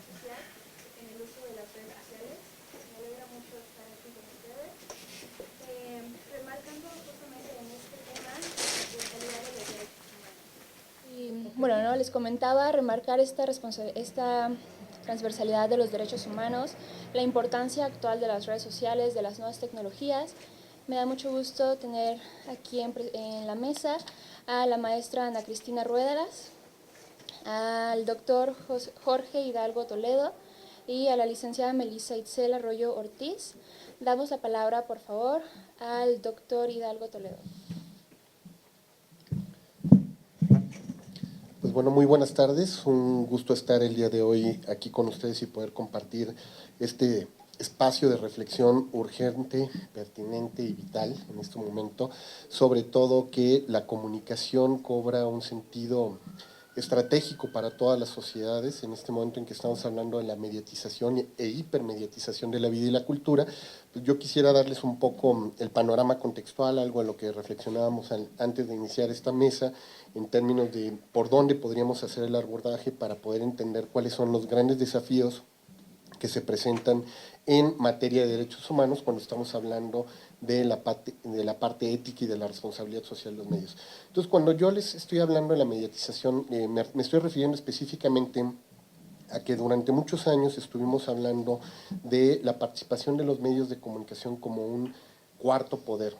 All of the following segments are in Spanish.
social en el uso de las redes sociales. Me alegra mucho estar aquí con ustedes, remarcando justamente en este tema la transversalidad de los derechos humanos. Y bueno, ¿no? Les comentaba remarcar esta transversalidad de los derechos humanos, la importancia actual de las redes sociales, de las nuevas tecnologías. Me da mucho gusto tener aquí en la mesa a la maestra Ana Cristina Ruedas, al doctor Jorge Hidalgo Toledo y a la licenciada Melissa Itzel Arroyo Ortiz. Damos la palabra, por favor, al doctor Hidalgo Toledo. Pues bueno, muy buenas tardes. Un gusto estar el día de hoy aquí con ustedes y poder compartir este espacio de reflexión urgente, pertinente y vital en este momento, sobre todo que la comunicación cobra un sentido estratégico para todas las sociedades en este momento en que estamos hablando de la mediatización e hipermediatización de la vida y la cultura. Pues yo quisiera darles un poco el panorama contextual, algo a lo que reflexionábamos antes de iniciar esta mesa, en términos de por dónde podríamos hacer el abordaje para poder entender cuáles son los grandes desafíos que se presentan en materia de derechos humanos cuando estamos hablando de la parte ética y de la responsabilidad social de los medios. Entonces, cuando yo les estoy hablando de la mediatización, me estoy refiriendo específicamente a que durante muchos años estuvimos hablando de la participación de los medios de comunicación como un cuarto poder.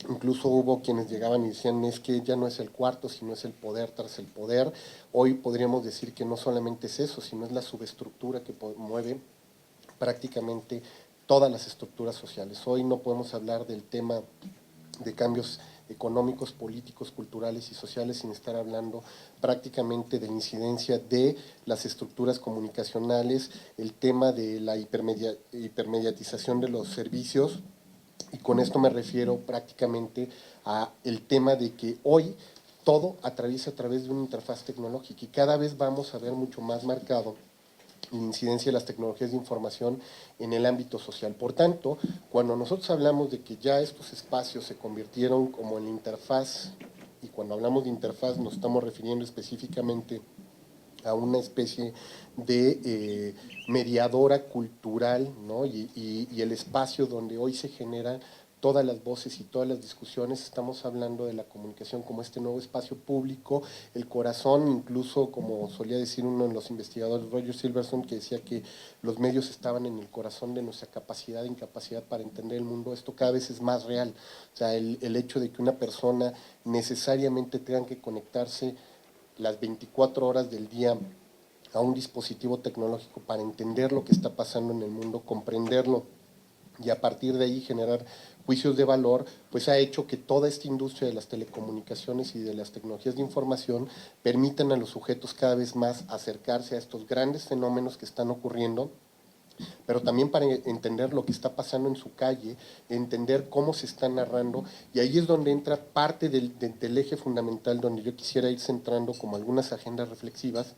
Incluso hubo quienes llegaban y decían, es que ya no es el cuarto, sino es el poder tras el poder. Hoy podríamos decir que no solamente es eso, sino es la subestructura que mueve prácticamente todas las estructuras sociales. Hoy no podemos hablar del tema de cambios económicos, políticos, culturales y sociales sin estar hablando prácticamente de la incidencia de las estructuras comunicacionales, el tema de la hipermediatización de los servicios. Y con esto me refiero prácticamente a el tema de que hoy todo atraviesa a través de una interfaz tecnológica y cada vez vamos a ver mucho más marcado la incidencia de las tecnologías de información en el ámbito social. Por tanto, cuando nosotros hablamos de que ya estos espacios se convirtieron como en la interfaz, y cuando hablamos de interfaz nos estamos refiriendo específicamente a una especie de mediadora cultural, ¿no? y el espacio donde hoy se generan todas las voces y todas las discusiones, estamos hablando de la comunicación como este nuevo espacio público, el corazón, incluso como solía decir uno de los investigadores, Roger Silverson, que decía que los medios estaban en el corazón de nuestra capacidad e incapacidad para entender el mundo. Esto cada vez es más real, o sea, el hecho de que una persona necesariamente tenga que conectarse las 24 horas del día a un dispositivo tecnológico para entender lo que está pasando en el mundo, comprenderlo y a partir de ahí generar juicios de valor, pues ha hecho que toda esta industria de las telecomunicaciones y de las tecnologías de información permitan a los sujetos cada vez más acercarse a estos grandes fenómenos que están ocurriendo, pero también para entender lo que está pasando en su calle, entender cómo se está narrando, y ahí es donde entra parte del eje fundamental donde yo quisiera ir centrando como algunas agendas reflexivas,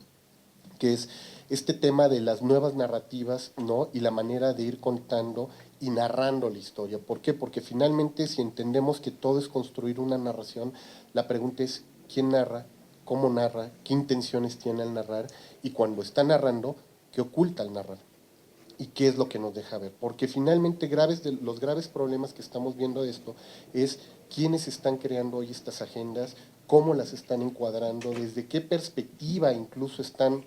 que es este tema de las nuevas narrativas, ¿no? Y la manera de ir contando y narrando la historia. ¿Por qué? Porque finalmente si entendemos que todo es construir una narración, la pregunta es ¿quién narra? ¿Cómo narra? ¿Qué intenciones tiene al narrar? Y cuando está narrando, ¿qué oculta al narrar? ¿Y qué es lo que nos deja ver? Porque finalmente los graves problemas que estamos viendo de esto es quiénes están creando hoy estas agendas, cómo las están encuadrando, desde qué perspectiva incluso están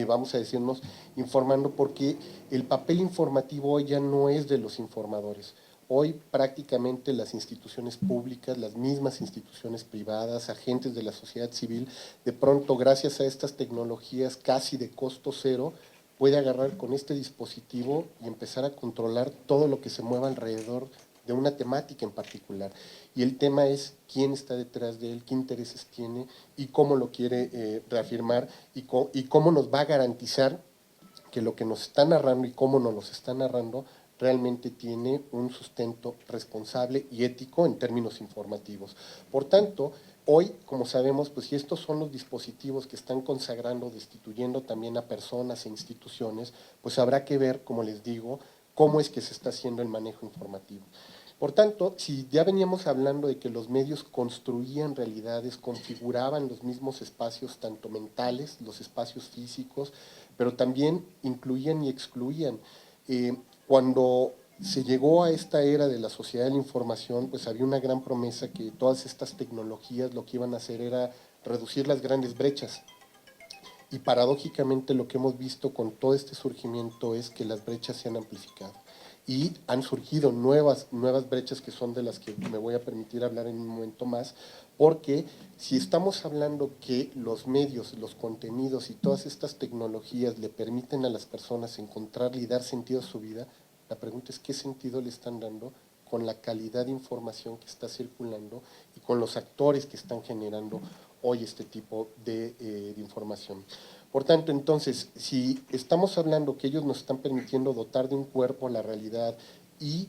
vamos a decirnos, informando, porque el papel informativo hoy ya no es de los informadores. Hoy prácticamente las instituciones públicas, las mismas instituciones privadas, agentes de la sociedad civil, de pronto gracias a estas tecnologías casi de costo cero, puede agarrar con este dispositivo y empezar a controlar todo lo que se mueva alrededor de una temática en particular. Y el tema es quién está detrás de él, qué intereses tiene y cómo lo quiere reafirmar y cómo nos va a garantizar que lo que nos está narrando y cómo nos los está narrando realmente tiene un sustento responsable y ético en términos informativos. Por tanto, hoy, como sabemos, pues si estos son los dispositivos que están consagrando, destituyendo también a personas e instituciones, pues habrá que ver, como les digo, cómo es que se está haciendo el manejo informativo. Por tanto, si ya veníamos hablando de que los medios construían realidades, configuraban los mismos espacios, tanto mentales, los espacios físicos, pero también incluían y excluían. Cuando se llegó a esta era de la sociedad de la información, pues había una gran promesa que todas estas tecnologías lo que iban a hacer era reducir las grandes brechas. Y paradójicamente lo que hemos visto con todo este surgimiento es que las brechas se han amplificado y han surgido nuevas brechas que son de las que me voy a permitir hablar en un momento más, porque si estamos hablando que los medios, los contenidos y todas estas tecnologías le permiten a las personas encontrarle y dar sentido a su vida, la pregunta es qué sentido le están dando con la calidad de información que está circulando y con los actores que están generando hoy este tipo de información. Por tanto, entonces, si estamos hablando que ellos nos están permitiendo dotar de un cuerpo a la realidad y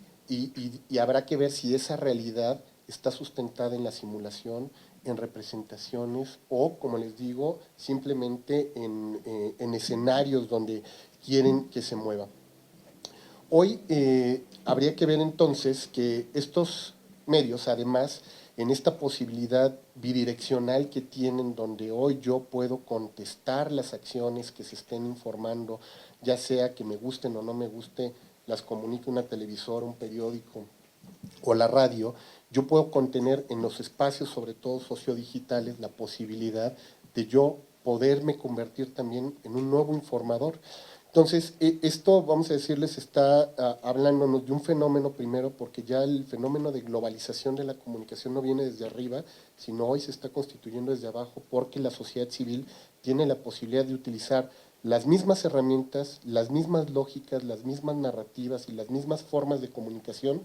habrá que ver si esa realidad está sustentada en la simulación, en representaciones o, como les digo, simplemente en escenarios donde quieren que se mueva. Hoy habría que ver entonces que estos medios, además, en esta posibilidad bidireccional que tienen, donde hoy yo puedo contestar las acciones que se estén informando, ya sea que me gusten o no me guste, las comunique una televisora, un periódico o la radio, yo puedo contener en los espacios, sobre todo sociodigitales, la posibilidad de yo poderme convertir también en un nuevo informador. Entonces, esto, vamos a decirles, está hablándonos de un fenómeno primero, porque ya el fenómeno de globalización de la comunicación no viene desde arriba, sino hoy se está constituyendo desde abajo, porque la sociedad civil tiene la posibilidad de utilizar las mismas herramientas, las mismas lógicas, las mismas narrativas y las mismas formas de comunicación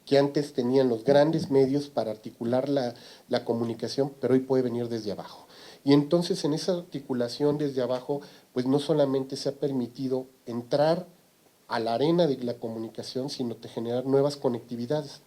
que antes tenían los grandes medios para articular la comunicación, pero hoy puede venir desde abajo. Y entonces en esa articulación desde abajo, pues no solamente se ha permitido entrar a la arena de la comunicación, sino de generar nuevas conectividades,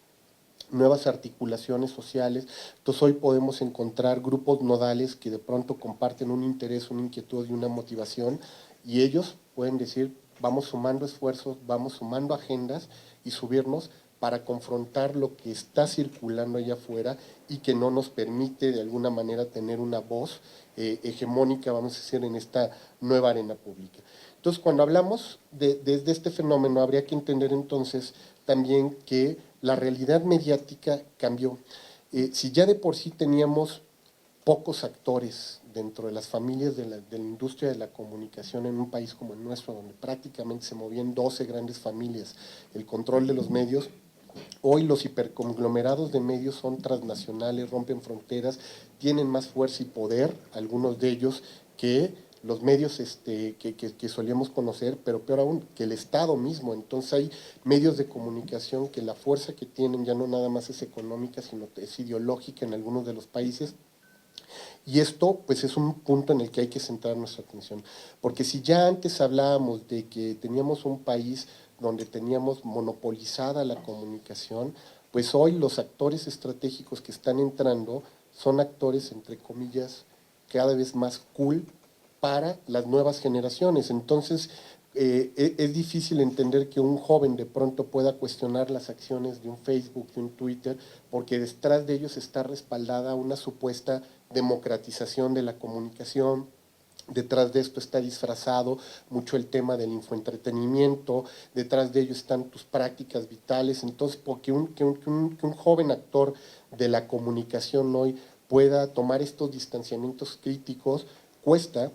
nuevas articulaciones sociales. Entonces hoy podemos encontrar grupos nodales que de pronto comparten un interés, una inquietud y una motivación, y ellos pueden decir, vamos sumando esfuerzos, vamos sumando agendas y subirnos para confrontar lo que está circulando allá afuera y que no nos permite de alguna manera tener una voz hegemónica, vamos a decir, en esta nueva arena pública. Entonces, cuando hablamos desde este fenómeno, habría que entender entonces también que la realidad mediática cambió. Si ya de por sí teníamos pocos actores dentro de las familias de la industria de la comunicación en un país como el nuestro, donde prácticamente se movían 12 grandes familias, el control de los medios, hoy los hiperconglomerados de medios son transnacionales, rompen fronteras, tienen más fuerza y poder, algunos de ellos, que los medios que solíamos conocer, pero peor aún, que el Estado mismo. Entonces hay medios de comunicación que la fuerza que tienen ya no nada más es económica, sino es ideológica en algunos de los países. Y esto pues es un punto en el que hay que centrar nuestra atención, porque si ya antes hablábamos de que teníamos un país donde teníamos monopolizada la comunicación, pues hoy los actores estratégicos que están entrando son actores, entre comillas, cada vez más cool para las nuevas generaciones. Entonces, es difícil entender que un joven de pronto pueda cuestionar las acciones de un Facebook, de un Twitter, porque detrás de ellos está respaldada una supuesta democratización de la comunicación. Detrás de esto está disfrazado mucho el tema del infoentretenimiento, detrás de ello están tus prácticas vitales. Entonces, porque que un joven actor de la comunicación hoy pueda tomar estos distanciamientos críticos, cuesta,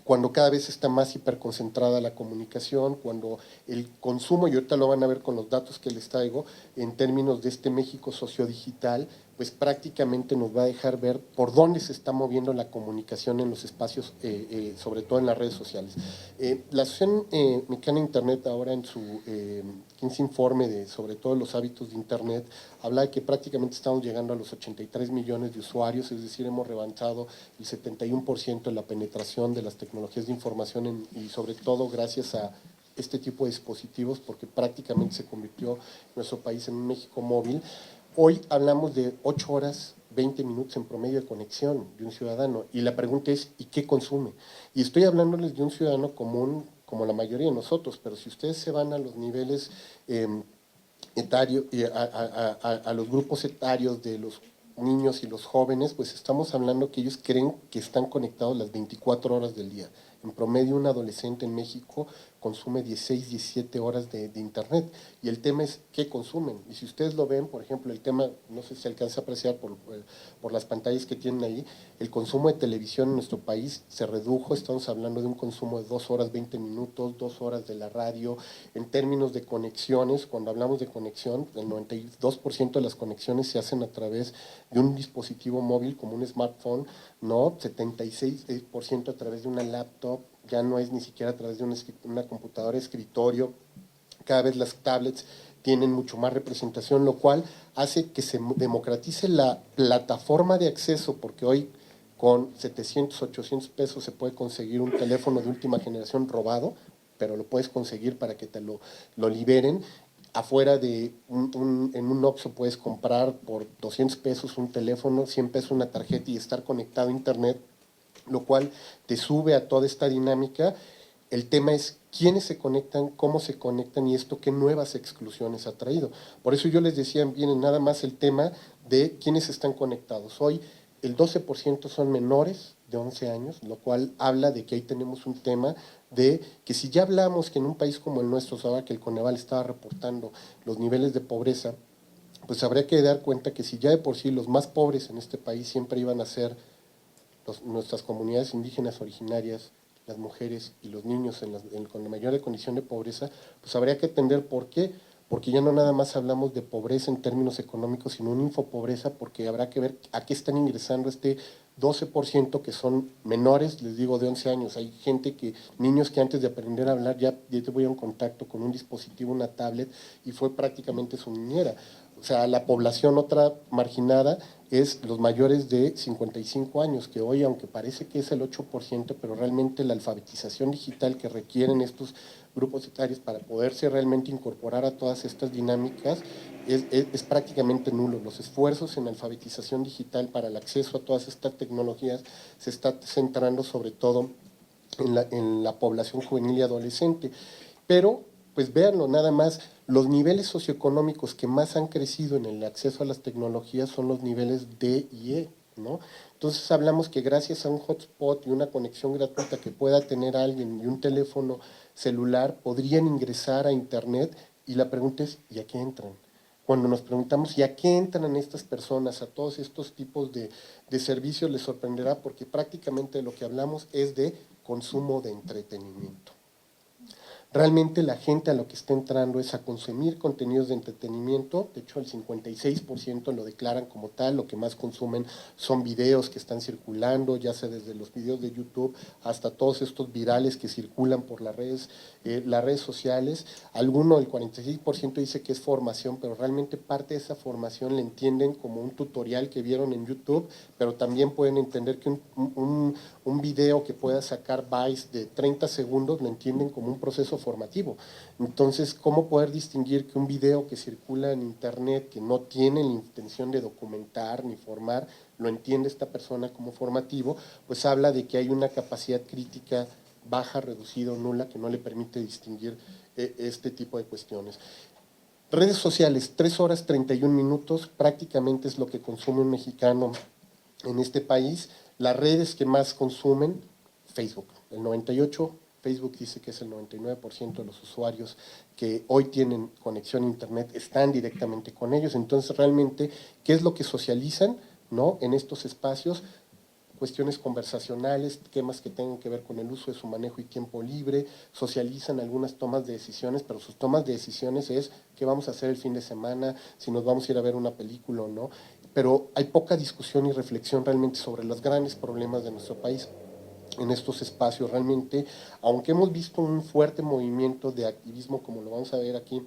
cuando cada vez está más hiperconcentrada la comunicación, cuando el consumo, y ahorita lo van a ver con los datos que les traigo, en términos de este México sociodigital, pues prácticamente nos va a dejar ver por dónde se está moviendo la comunicación en los espacios, sobre todo en las redes sociales. La Asociación Mexicana de Internet ahora en su 15 informe de sobre todo los hábitos de Internet, habla de que prácticamente estamos llegando a los 83 millones de usuarios, es decir, hemos revanchado el 71% de la penetración de las tecnologías de información y sobre todo gracias a este tipo de dispositivos, porque prácticamente se convirtió nuestro país en un México móvil. Hoy hablamos de 8 horas, 20 minutos en promedio de conexión de un ciudadano, y la pregunta es, ¿y qué consume? Y estoy hablándoles de un ciudadano común, como la mayoría de nosotros, pero si ustedes se van a los niveles etario, a los grupos etarios de los niños y los jóvenes, pues estamos hablando que ellos creen que están conectados las 24 horas del día. En promedio, un adolescente en México consume 16, 17 horas de internet. Y el tema es qué consumen. Y si ustedes lo ven, por ejemplo, el tema, no sé si se alcanza a apreciar por las pantallas que tienen ahí, el consumo de televisión en nuestro país se redujo. Estamos hablando de un consumo de 2 horas 20 minutos, 2 horas de la radio. En términos de conexiones, cuando hablamos de conexión, el 92% de las conexiones se hacen a través de un dispositivo móvil como un smartphone, ¿no? 76% a través de una laptop, ya no es ni siquiera a través de una computadora de escritorio. Cada vez las tablets tienen mucho más representación, lo cual hace que se democratice la plataforma de acceso, porque hoy con 700, 800 pesos se puede conseguir un teléfono de última generación robado, pero lo puedes conseguir para que te lo liberen. Afuera de en un Oxxo puedes comprar por 200 pesos un teléfono, 100 pesos una tarjeta y estar conectado a internet, lo cual te sube a toda esta dinámica. El tema es quiénes se conectan, cómo se conectan y esto qué nuevas exclusiones ha traído. Por eso yo les decía, viene nada más el tema de quiénes están conectados. Hoy el 12% son menores de 11 años, lo cual habla de que ahí tenemos un tema de que si ya hablamos que en un país como el nuestro, ahora que el Coneval estaba reportando los niveles de pobreza, pues habría que dar cuenta que si ya de por sí los más pobres en este país siempre iban a ser nuestras comunidades indígenas originarias, las mujeres y los niños con la mayor condición de pobreza, pues habría que entender por qué, porque ya no nada más hablamos de pobreza en términos económicos, sino una infopobreza, porque habrá que ver a qué están ingresando este 12% que son menores, les digo, de 11 años. Hay niños que antes de aprender a hablar ya tuvieron contacto con un dispositivo, una tablet, y fue prácticamente su niñera. O sea, la población otra marginada es los mayores de 55 años, que hoy, aunque parece que es el 8%, pero realmente la alfabetización digital que requieren estos grupos etarios para poderse realmente incorporar a todas estas dinámicas es prácticamente nulo. Los esfuerzos en alfabetización digital para el acceso a todas estas tecnologías se está centrando sobre todo en la población juvenil y adolescente. Pero, pues véanlo, nada más, los niveles socioeconómicos que más han crecido en el acceso a las tecnologías son los niveles D y E, ¿no? Entonces hablamos que gracias a un hotspot y una conexión gratuita que pueda tener alguien y un teléfono celular, podrían ingresar a internet y la pregunta es, ¿y a qué entran? Cuando nos preguntamos, ¿y a qué entran estas personas? A todos estos tipos de servicios les sorprenderá porque prácticamente lo que hablamos es de consumo de entretenimiento. Realmente la gente a lo que está entrando es a consumir contenidos de entretenimiento, de hecho el 56% lo declaran como tal, lo que más consumen son videos que están circulando, ya sea desde los videos de YouTube hasta todos estos virales que circulan por las redes sociales. Alguno, el 46% dice que es formación, pero realmente parte de esa formación la entienden como un tutorial que vieron en YouTube, pero también pueden entender que un video que pueda sacar bytes de 30 segundos lo entienden como un proceso formativo. Entonces, ¿cómo poder distinguir que un video que circula en internet, que no tiene la intención de documentar ni formar, lo entiende esta persona como formativo? Pues habla de que hay una capacidad crítica baja, reducida o nula que no le permite distinguir este tipo de cuestiones. Redes sociales, 3 horas 31 minutos, prácticamente es lo que consume un mexicano en este país. Las redes que más consumen, Facebook, el 98%, Facebook dice que es el 99% de los usuarios que hoy tienen conexión a internet están directamente con ellos. Entonces, realmente, ¿qué es lo que socializan, ¿no? En estos espacios? Cuestiones conversacionales, temas que tengan que ver con el uso de su manejo y tiempo libre, socializan algunas tomas de decisiones, pero sus tomas de decisiones es qué vamos a hacer el fin de semana, si nos vamos a ir a ver una película o no, pero hay poca discusión y reflexión realmente sobre los grandes problemas de nuestro país en estos espacios. Realmente, aunque hemos visto un fuerte movimiento de activismo, como lo vamos a ver aquí,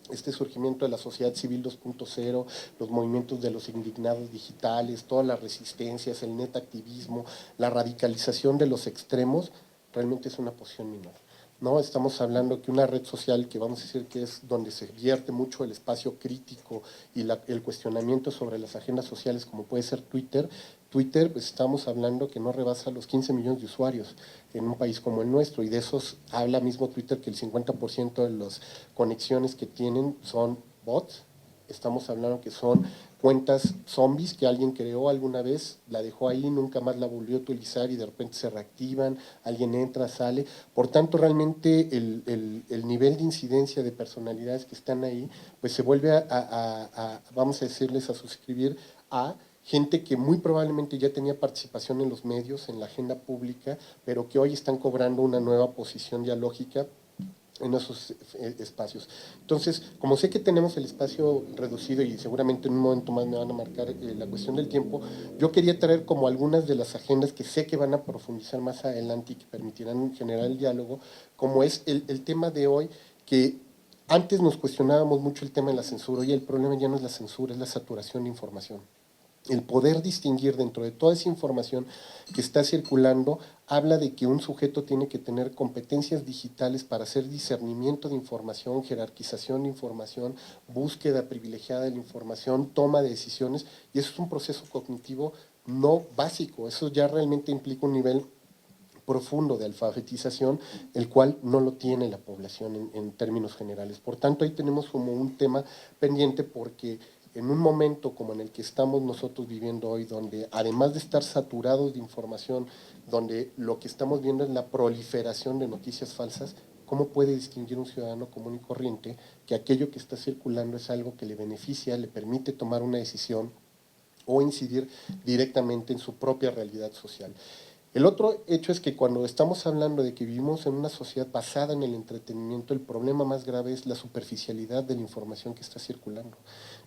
este surgimiento de la sociedad civil 2.0, los movimientos de los indignados digitales, todas las resistencias, el netactivismo, la radicalización de los extremos, realmente es una posición menor. ¿No? Estamos hablando que una red social que vamos a decir que es donde se vierte mucho el espacio crítico y el cuestionamiento sobre las agendas sociales, como puede ser Twitter, pues estamos hablando que no rebasa los 15 millones de usuarios en un país como el nuestro, y de esos habla mismo Twitter que el 50% de las conexiones que tienen son bots, estamos hablando que son cuentas zombies que alguien creó alguna vez, la dejó ahí, nunca más la volvió a utilizar y de repente se reactivan, alguien entra, sale. Por tanto, realmente el nivel de incidencia de personalidades que están ahí, pues se vuelve vamos a decirles, a suscribir a gente que muy probablemente ya tenía participación en los medios, en la agenda pública, pero que hoy están cobrando una nueva posición dialógica en esos espacios. Entonces, como sé que tenemos el espacio reducido y seguramente en un momento más me van a marcar la cuestión del tiempo, yo quería traer como algunas de las agendas que sé que van a profundizar más adelante y que permitirán generar el diálogo, como es el tema de hoy, que antes nos cuestionábamos mucho el tema de la censura, hoy el problema ya no es la censura, es la saturación de información. El poder distinguir dentro de toda esa información que está circulando habla de que un sujeto tiene que tener competencias digitales para hacer discernimiento de información, jerarquización de información, búsqueda privilegiada de la información, toma de decisiones, y eso es un proceso cognitivo no básico, eso ya realmente implica un nivel profundo de alfabetización, el cual no lo tiene la población en términos generales. Por tanto, ahí tenemos como un tema pendiente porque en un momento como en el que estamos nosotros viviendo hoy, donde además de estar saturados de información, donde lo que estamos viendo es la proliferación de noticias falsas, ¿cómo puede distinguir un ciudadano común y corriente que aquello que está circulando es algo que le beneficia, le permite tomar una decisión o incidir directamente en su propia realidad social? El otro hecho es que cuando estamos hablando de que vivimos en una sociedad basada en el entretenimiento, el problema más grave es la superficialidad de la información que está circulando.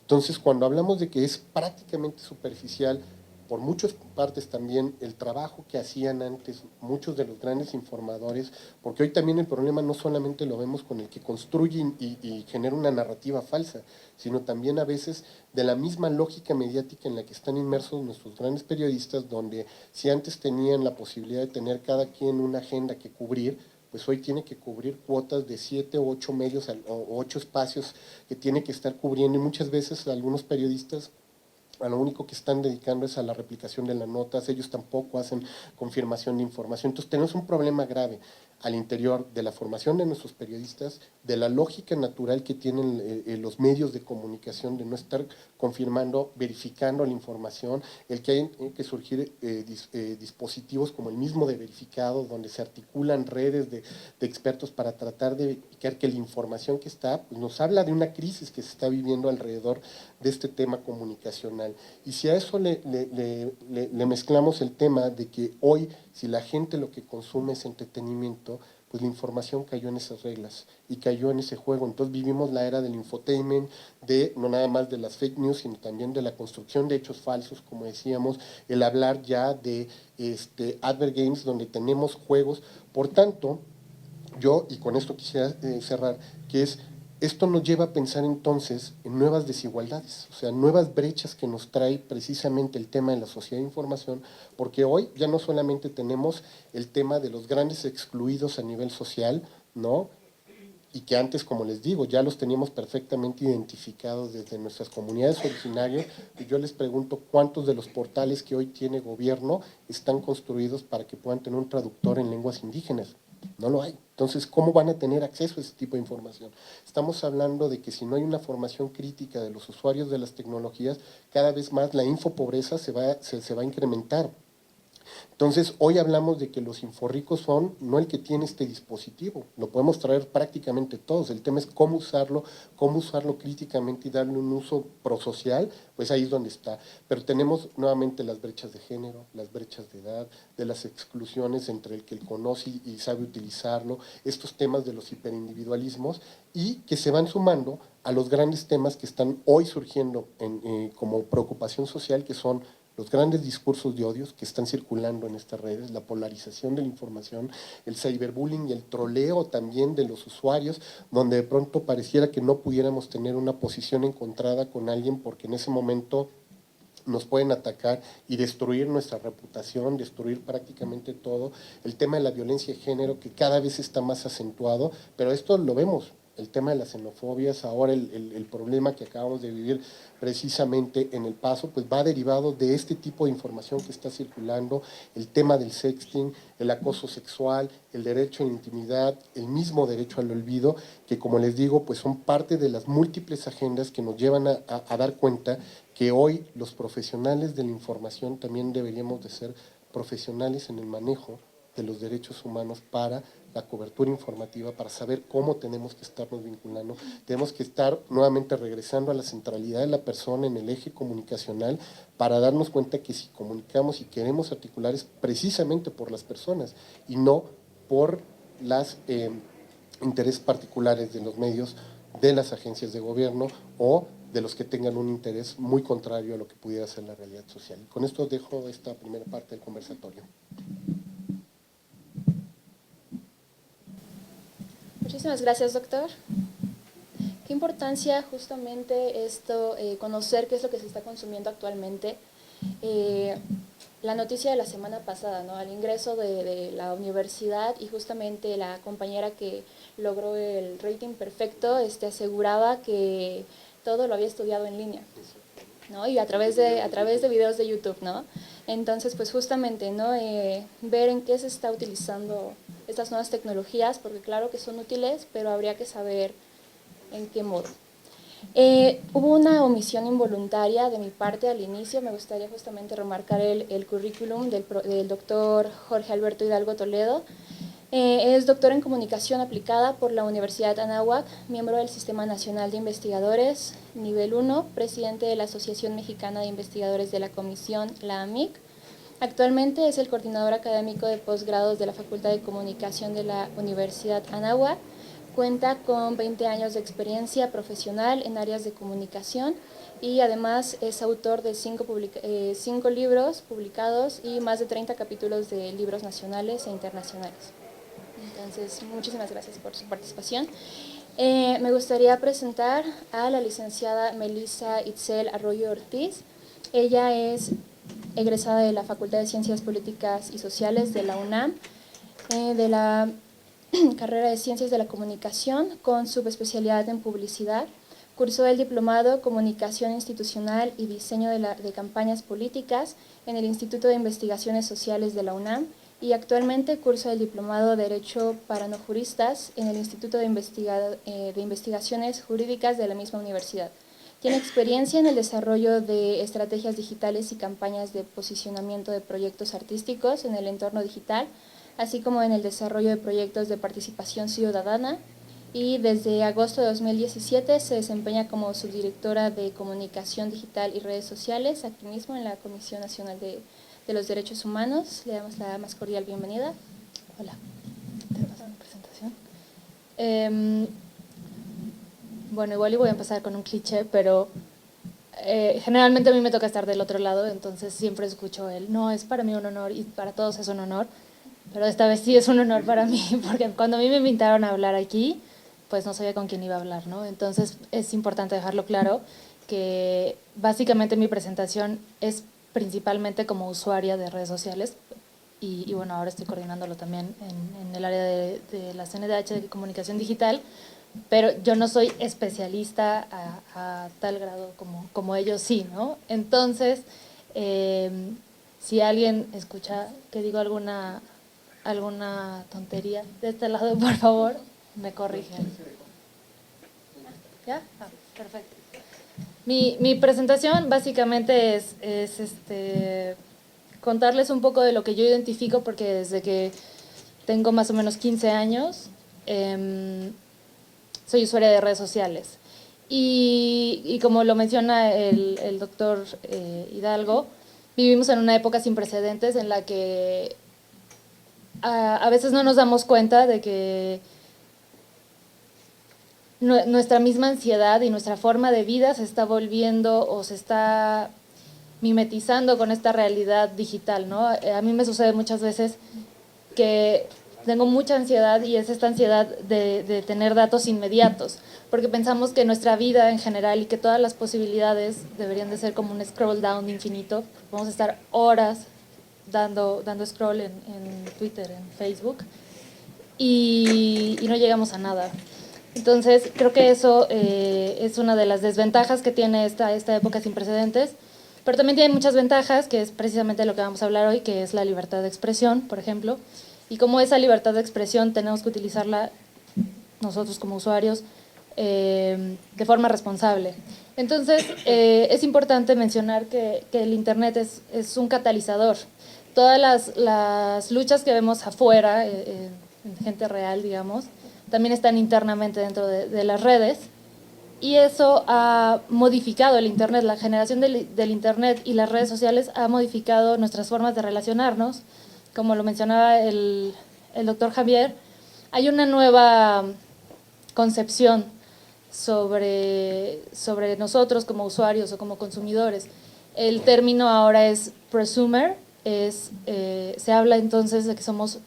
Entonces, cuando hablamos de que es prácticamente superficial, por muchas partes también el trabajo que hacían antes muchos de los grandes informadores, porque hoy también el problema no solamente lo vemos con el que construye y genera una narrativa falsa, sino también a veces de la misma lógica mediática en la que están inmersos nuestros grandes periodistas, donde si antes tenían la posibilidad de tener cada quien una agenda que cubrir, pues hoy tiene que cubrir cuotas de 7 o 8 medios o 8 espacios que tiene que estar cubriendo, y muchas veces algunos periodistas a lo único que están dedicando es a la replicación de las notas, ellos tampoco hacen confirmación de información. Entonces tenemos un problema grave al interior de la formación de nuestros periodistas, de la lógica natural que tienen los medios de comunicación, de no estar confirmando, verificando la información, el que hay que surgir dispositivos como el mismo de verificado, donde se articulan redes de expertos para tratar de verificar que la información que está, pues nos habla de una crisis que se está viviendo alrededor de este tema comunicacional. Y si a eso le mezclamos el tema de que hoy, si la gente lo que consume es entretenimiento, pues la información cayó en esas reglas y cayó en ese juego. Entonces vivimos la era del infotainment, de no nada más de las fake news, sino también de la construcción de hechos falsos, como decíamos, el hablar ya de advert games, donde tenemos juegos. Por tanto, yo, y con esto quisiera cerrar, que es, esto nos lleva a pensar entonces en nuevas desigualdades, o sea, nuevas brechas que nos trae precisamente el tema de la sociedad de información, porque hoy ya no solamente tenemos el tema de los grandes excluidos a nivel social, ¿no? Y que antes, como les digo, ya los teníamos perfectamente identificados desde nuestras comunidades originarias, y yo les pregunto cuántos de los portales que hoy tiene gobierno están construidos para que puedan tener un traductor en lenguas indígenas. No lo hay. Entonces, ¿cómo van a tener acceso a ese tipo de información? Estamos hablando de que si no hay una formación crítica de los usuarios de las tecnologías, cada vez más la infopobreza se va a incrementar. Entonces, hoy hablamos de que los inforricos son no el que tiene este dispositivo, lo podemos traer prácticamente todos, el tema es cómo usarlo críticamente y darle un uso prosocial, pues ahí es donde está. Pero tenemos nuevamente las brechas de género, las brechas de edad, de las exclusiones entre el que conoce y sabe utilizarlo, estos temas de los hiperindividualismos, y que se van sumando a los grandes temas que están hoy surgiendo como preocupación social, que son los grandes discursos de odios que están circulando en estas redes, la polarización de la información, el cyberbullying y el troleo también de los usuarios, donde de pronto pareciera que no pudiéramos tener una posición encontrada con alguien porque en ese momento nos pueden atacar y destruir nuestra reputación, destruir prácticamente todo. El tema de la violencia de género que cada vez está más acentuado, pero esto lo vemos el tema de las xenofobias, ahora el problema que acabamos de vivir precisamente en El Paso, pues va derivado de este tipo de información que está circulando, el tema del sexting, el acoso sexual, el derecho a la intimidad, el mismo derecho al olvido, que como les digo, pues son parte de las múltiples agendas que nos llevan a dar cuenta que hoy los profesionales de la información también deberíamos de ser profesionales en el manejo de los derechos humanos para la cobertura informativa, para saber cómo tenemos que estarnos vinculando. Tenemos que estar nuevamente regresando a la centralidad de la persona en el eje comunicacional para darnos cuenta que si comunicamos y queremos articular es precisamente por las personas y no por los intereses particulares de los medios, de las agencias de gobierno o de los que tengan un interés muy contrario a lo que pudiera ser la realidad social. Y con esto dejo esta primera parte del conversatorio. Muchísimas gracias, doctor. Qué importancia justamente esto, conocer qué es lo que se está consumiendo actualmente. La noticia de la semana pasada, ¿no? Al ingreso de la universidad y justamente la compañera que logró el rating perfecto aseguraba que todo lo había estudiado en línea, ¿no? Y a través de videos de YouTube, ¿no? Entonces, pues justamente, ¿no? Ver en qué se está utilizando estas nuevas tecnologías, porque claro que son útiles, pero habría que saber en qué modo. Hubo una omisión involuntaria de mi parte al inicio. Me gustaría justamente remarcar el currículum del doctor Jorge Alberto Hidalgo Toledo. Es doctor en Comunicación Aplicada por la Universidad Anáhuac, miembro del Sistema Nacional de Investigadores, nivel 1, presidente de la Asociación Mexicana de Investigadores de la Comisión, la AMIC. Actualmente es el coordinador académico de posgrados de la Facultad de Comunicación de la Universidad Anáhuac. Cuenta con 20 años de experiencia profesional en áreas de comunicación y además es autor de 5 libros publicados y más de 30 capítulos de libros nacionales e internacionales. Entonces, muchísimas gracias por su participación. Me gustaría presentar a la licenciada Melissa Itzel Arroyo Ortiz. Ella es egresada de la Facultad de Ciencias Políticas y Sociales de la UNAM, de la carrera de Ciencias de la Comunicación con subespecialidad en Publicidad. Cursó el diplomado Comunicación Institucional y Diseño de Campañas Políticas en el Instituto de Investigaciones Sociales de la UNAM y actualmente cursa el diplomado Derecho para no juristas en el Instituto de Investigaciones Jurídicas de la misma universidad. Tiene experiencia en el desarrollo de estrategias digitales y campañas de posicionamiento de proyectos artísticos en el entorno digital, así como en el desarrollo de proyectos de participación ciudadana, y desde agosto de 2017 se desempeña como subdirectora de Comunicación Digital y Redes Sociales, aquí mismo en la Comisión Nacional de los Derechos Humanos. Le damos la más cordial bienvenida. Hola, ¿te paso mi presentación? Bueno, igual y voy a empezar con un cliché, pero generalmente a mí me toca estar del otro lado, entonces siempre escucho no, es para mí un honor y para todos es un honor. Pero esta vez sí es un honor para mí, porque cuando a mí me invitaron a hablar aquí, pues no sabía con quién iba a hablar, ¿no? Entonces es importante dejarlo claro que básicamente mi presentación es principalmente como usuaria de redes sociales y bueno, ahora estoy coordinándolo también en el área de la CNDH de Comunicación Digital, pero yo no soy especialista a tal grado como ellos sí, ¿no? Entonces, si alguien escucha que digo alguna tontería de este lado, por favor, me corrigen. ¿Ya? Ah, perfecto. Mi presentación básicamente es contarles un poco de lo que yo identifico, porque desde que tengo más o menos 15 años soy usuaria de redes sociales. Y como lo menciona el doctor Hidalgo, vivimos en una época sin precedentes en la que a veces no nos damos cuenta de que nuestra misma ansiedad y nuestra forma de vida se está volviendo o se está mimetizando con esta realidad digital, ¿no? A mí me sucede muchas veces que tengo mucha ansiedad y es esta ansiedad de tener datos inmediatos, porque pensamos que nuestra vida en general y que todas las posibilidades deberían de ser como un scroll down infinito. Vamos a estar horas dando scroll en Twitter, en Facebook, y no llegamos a nada. Entonces, creo que eso es una de las desventajas que tiene esta época sin precedentes, pero también tiene muchas ventajas, que es precisamente lo que vamos a hablar hoy, que es la libertad de expresión, por ejemplo, y cómo esa libertad de expresión tenemos que utilizarla nosotros como usuarios de forma responsable. Entonces, es importante mencionar que el Internet es un catalizador. Todas las luchas que vemos afuera, en gente real, digamos, también están internamente dentro de las redes, y eso ha modificado el Internet. La generación del Internet y las redes sociales ha modificado nuestras formas de relacionarnos. Como lo mencionaba el doctor Javier, hay una nueva concepción sobre nosotros como usuarios o como consumidores. El término ahora es prosumer, se habla entonces de que somos,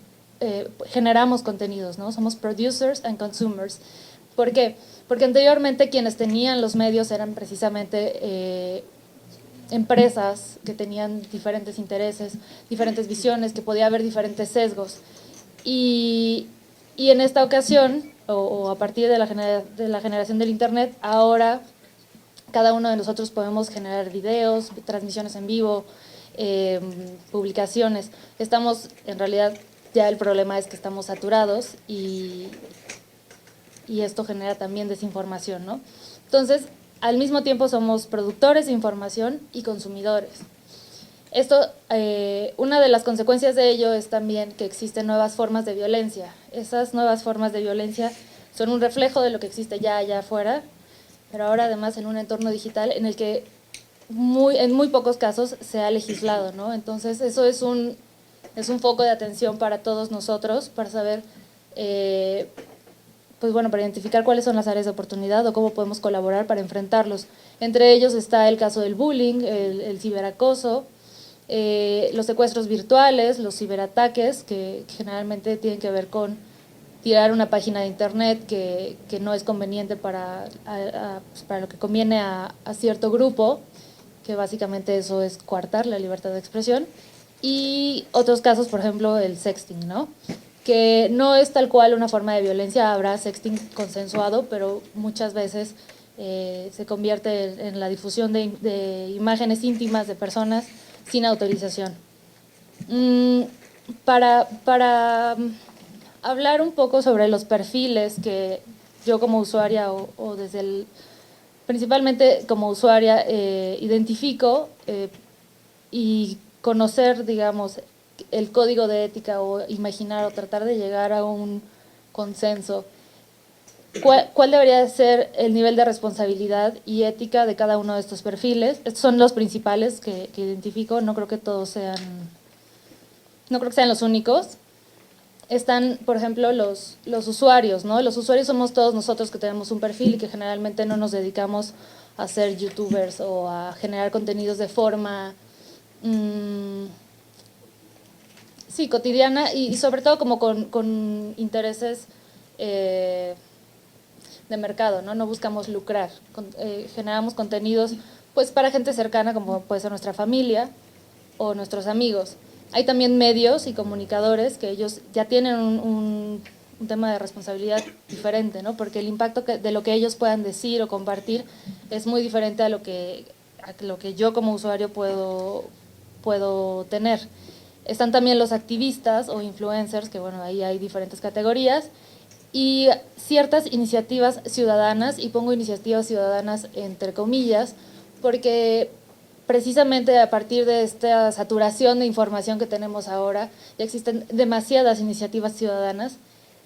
generamos contenidos, ¿no? Somos producers and consumers. ¿Por qué? Porque anteriormente quienes tenían los medios eran precisamente empresas que tenían diferentes intereses, diferentes visiones, que podía haber diferentes sesgos. Y en esta ocasión, o a partir de la generación del Internet, ahora cada uno de nosotros podemos generar videos, transmisiones en vivo, publicaciones. Estamos, en realidad, ya el problema es que estamos saturados y esto genera también desinformación, ¿no? Entonces, al mismo tiempo somos productores de información y consumidores. Esto, una de las consecuencias de ello es también que existen nuevas formas de violencia. Esas nuevas formas de violencia son un reflejo de lo que existe ya allá afuera, pero ahora además en un entorno digital en el que en muy pocos casos se ha legislado, ¿no? Entonces eso es un foco de atención para todos nosotros, para saber, pues bueno, para identificar cuáles son las áreas de oportunidad o cómo podemos colaborar para enfrentarlos. Entre ellos está el caso del bullying, el ciberacoso, los secuestros virtuales, los ciberataques, que generalmente tienen que ver con tirar una página de internet que no es conveniente para lo que conviene a cierto grupo, que básicamente eso es coartar la libertad de expresión. Y otros casos, por ejemplo, el sexting, ¿no? Que no es tal cual una forma de violencia, habrá sexting consensuado, pero muchas veces se convierte en la difusión de imágenes íntimas de personas sin autorización. Para hablar un poco sobre los perfiles que yo como usuaria o desde principalmente como usuaria identifico y conocer, digamos, el código de ética o imaginar o tratar de llegar a un consenso. ¿Cuál debería ser el nivel de responsabilidad y ética de cada uno de estos perfiles? Estos son los principales que identifico, no creo que sean los únicos. Están, por ejemplo, los usuarios, ¿no? Los usuarios somos todos nosotros que tenemos un perfil y que generalmente no nos dedicamos a ser youtubers o a generar contenidos de forma cotidiana y sobre todo como con intereses de mercado, ¿no? No buscamos lucrar, generamos contenidos pues para gente cercana como puede ser nuestra familia o nuestros amigos. Hay también medios y comunicadores que ellos ya tienen un tema de responsabilidad diferente, ¿no? Porque el impacto de lo que ellos puedan decir o compartir es muy diferente a lo que yo como usuario puedo tener. Están también los activistas o influencers, que bueno, ahí hay diferentes categorías, y ciertas iniciativas ciudadanas, y pongo iniciativas ciudadanas entre comillas, porque precisamente a partir de esta saturación de información que tenemos ahora, ya existen demasiadas iniciativas ciudadanas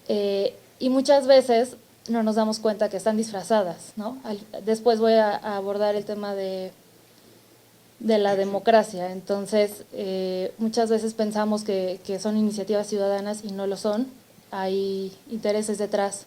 y muchas veces no nos damos cuenta que están disfrazadas, ¿no? Después voy a abordar el tema de la democracia. Entonces, muchas veces pensamos que son iniciativas ciudadanas y no lo son, hay intereses detrás.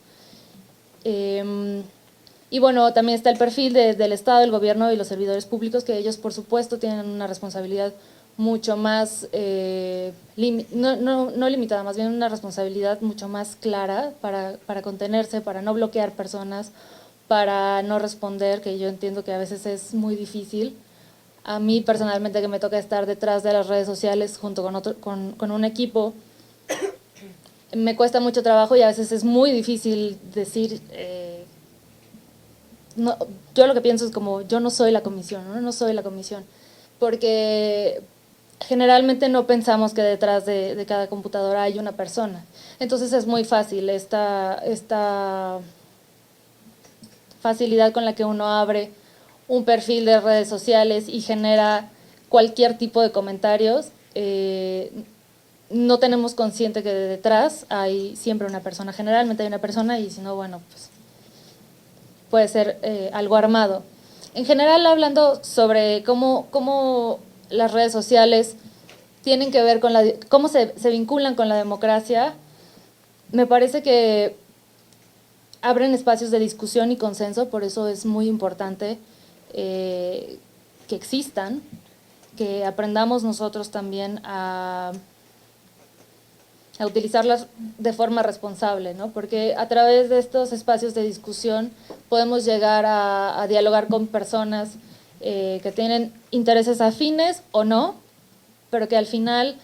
Y bueno, también está el perfil del Estado, el gobierno y los servidores públicos, que ellos por supuesto tienen una responsabilidad mucho más, no limitada, más bien una responsabilidad mucho más clara para contenerse, para no bloquear personas, para no responder, que yo entiendo que a veces es muy difícil. A mí personalmente que me toca estar detrás de las redes sociales junto con un equipo, me cuesta mucho trabajo y a veces es muy difícil decir, no, yo lo que pienso es como, yo no soy la comisión, no soy la comisión, porque generalmente no pensamos que detrás de cada computadora hay una persona. Entonces es muy fácil esta facilidad con la que uno abre un perfil de redes sociales y genera cualquier tipo de comentarios. No tenemos consciente que detrás hay siempre una persona, generalmente hay una persona y si no, bueno, pues puede ser algo armado. En general, hablando sobre cómo las redes sociales tienen que ver con cómo se vinculan con la democracia, me parece que abren espacios de discusión y consenso, por eso es muy importante que existan, que aprendamos nosotros también a utilizarlas de forma responsable, ¿no? Porque a través de estos espacios de discusión podemos llegar a dialogar con personas que tienen intereses afines o no, pero que al final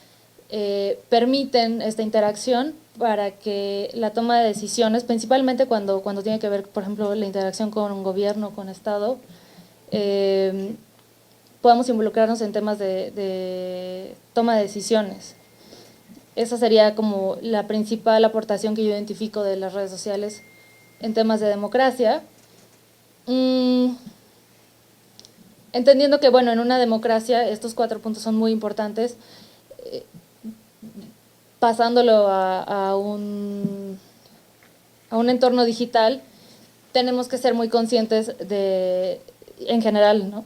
permiten esta interacción para que la toma de decisiones, principalmente cuando tiene que ver, por ejemplo, la interacción con un gobierno, con Estado, podamos involucrarnos en temas de toma de decisiones. Esa sería como la principal aportación que yo identifico de las redes sociales en temas de democracia. Entendiendo que, bueno, en una democracia estos 4 puntos son muy importantes, pasándolo a un entorno digital, tenemos que ser muy conscientes en general, ¿no?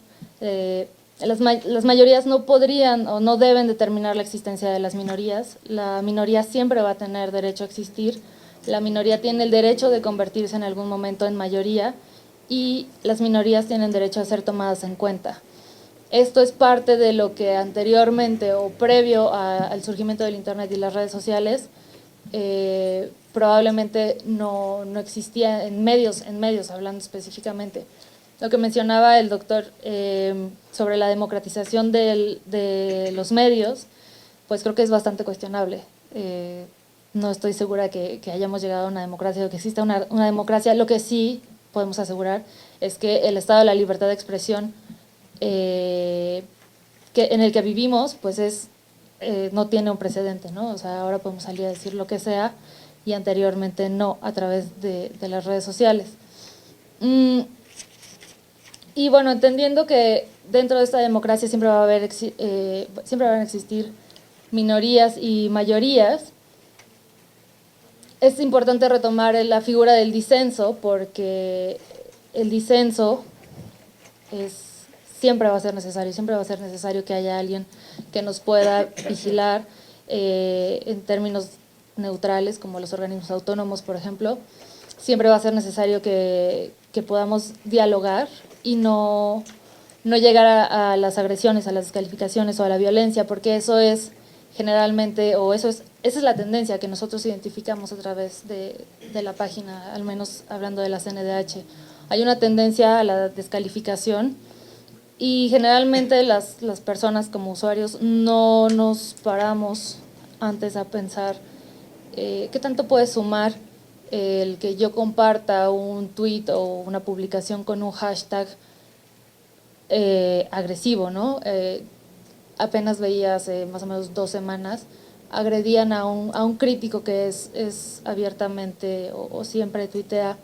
Las mayorías no podrían o no deben determinar la existencia de las minorías. La minoría siempre va a tener derecho a existir. La minoría tiene el derecho de convertirse en algún momento en mayoría y las minorías tienen derecho a ser tomadas en cuenta. Esto es parte de lo que anteriormente o previo al surgimiento del Internet y las redes sociales probablemente no existía en medios hablando específicamente. Lo que mencionaba el doctor sobre la democratización de los medios, pues creo que es bastante cuestionable. No estoy segura que hayamos llegado a una democracia o que exista una democracia. Lo que sí podemos asegurar es que el estado de la libertad de expresión en el que vivimos, pues no tiene un precedente, ¿no? O sea, ahora podemos salir a decir lo que sea y anteriormente no, a través de las redes sociales. Y bueno, entendiendo que dentro de esta democracia siempre van a existir minorías y mayorías, es importante retomar la figura del disenso, porque el disenso siempre va a ser necesario que haya alguien que nos pueda vigilar en términos neutrales, como los organismos autónomos, por ejemplo. Siempre va a ser necesario que podamos dialogar y no llegar a las agresiones, a las descalificaciones o a la violencia, porque eso es generalmente, esa es la tendencia que nosotros identificamos a través de la página, al menos hablando de la CNDH. Hay una tendencia a la descalificación y generalmente las personas como usuarios no nos paramos antes a pensar qué tanto puede sumar el que yo comparta un tweet o una publicación con un hashtag agresivo, ¿no? Apenas veía hace más o menos 2 semanas, agredían a un crítico que es abiertamente o siempre tuitea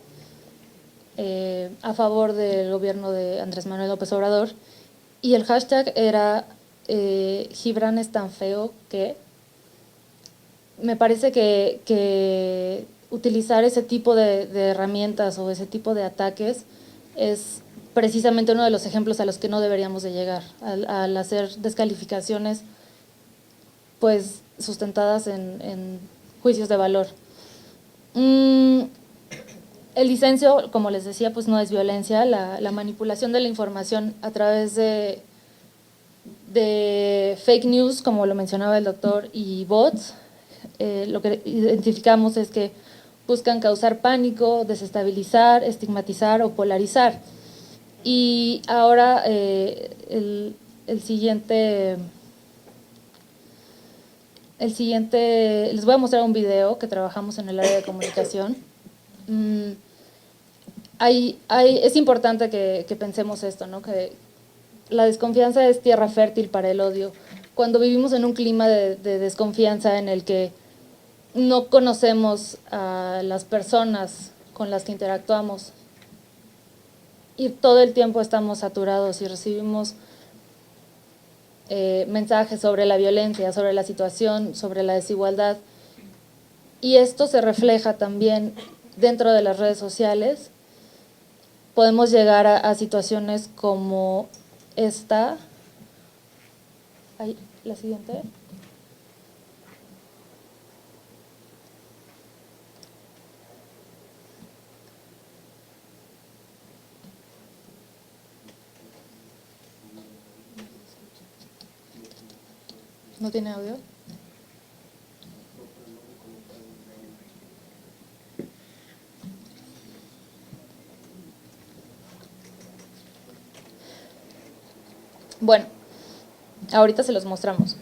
a favor del gobierno de Andrés Manuel López Obrador, y el hashtag era Gibran es tan feo que. Me parece que utilizar ese tipo de herramientas o ese tipo de ataques es precisamente uno de los ejemplos a los que no deberíamos de llegar, al hacer descalificaciones pues sustentadas en juicios de valor. El disenso, como les decía, pues no es violencia. La manipulación de la información a través de fake news, como lo mencionaba el doctor, y bots, lo que identificamos es que buscan causar pánico, desestabilizar, estigmatizar o polarizar. Y ahora el siguiente El siguiente, les voy a mostrar un video que trabajamos en el área de comunicación. Es importante que pensemos esto, ¿no? Que la desconfianza es tierra fértil para el odio. Cuando vivimos en un clima de desconfianza en el que no conocemos a las personas con las que interactuamos y todo el tiempo estamos saturados y recibimos mensajes sobre la violencia, sobre la situación, sobre la desigualdad, y esto se refleja también dentro de las redes sociales, podemos llegar a situaciones como esta. Ahí, la siguiente. ¿No tiene audio? Bueno, ahorita se los mostramos.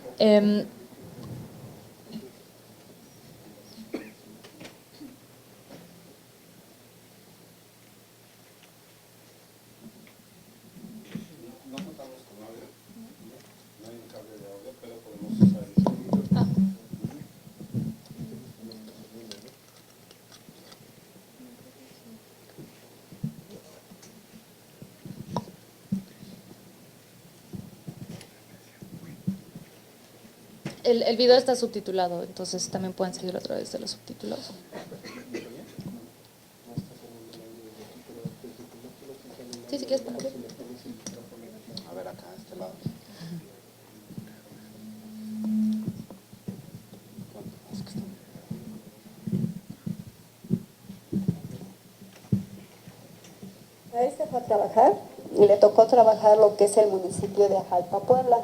El video está subtitulado, entonces también pueden seguirlo a través de los subtítulos. Sí, si quieres ponerlo. A ver, acá, a este lado. A él se fue a trabajar y le tocó trabajar lo que es el municipio de Ajalpa, Puebla.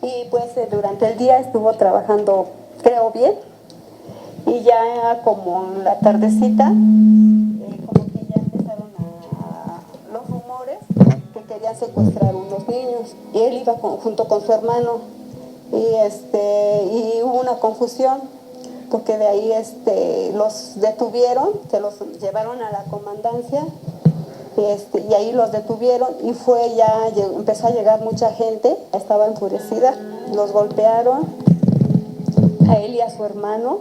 Y pues durante el día estuvo trabajando, creo bien, y ya como en la tardecita, como que ya empezaron los rumores que querían secuestrar unos niños. Y él iba junto con su hermano y hubo una confusión porque de ahí los detuvieron, se los llevaron a la comandancia. Y ahí los detuvieron y empezó a llegar mucha gente, estaba enfurecida, los golpearon a él y a su hermano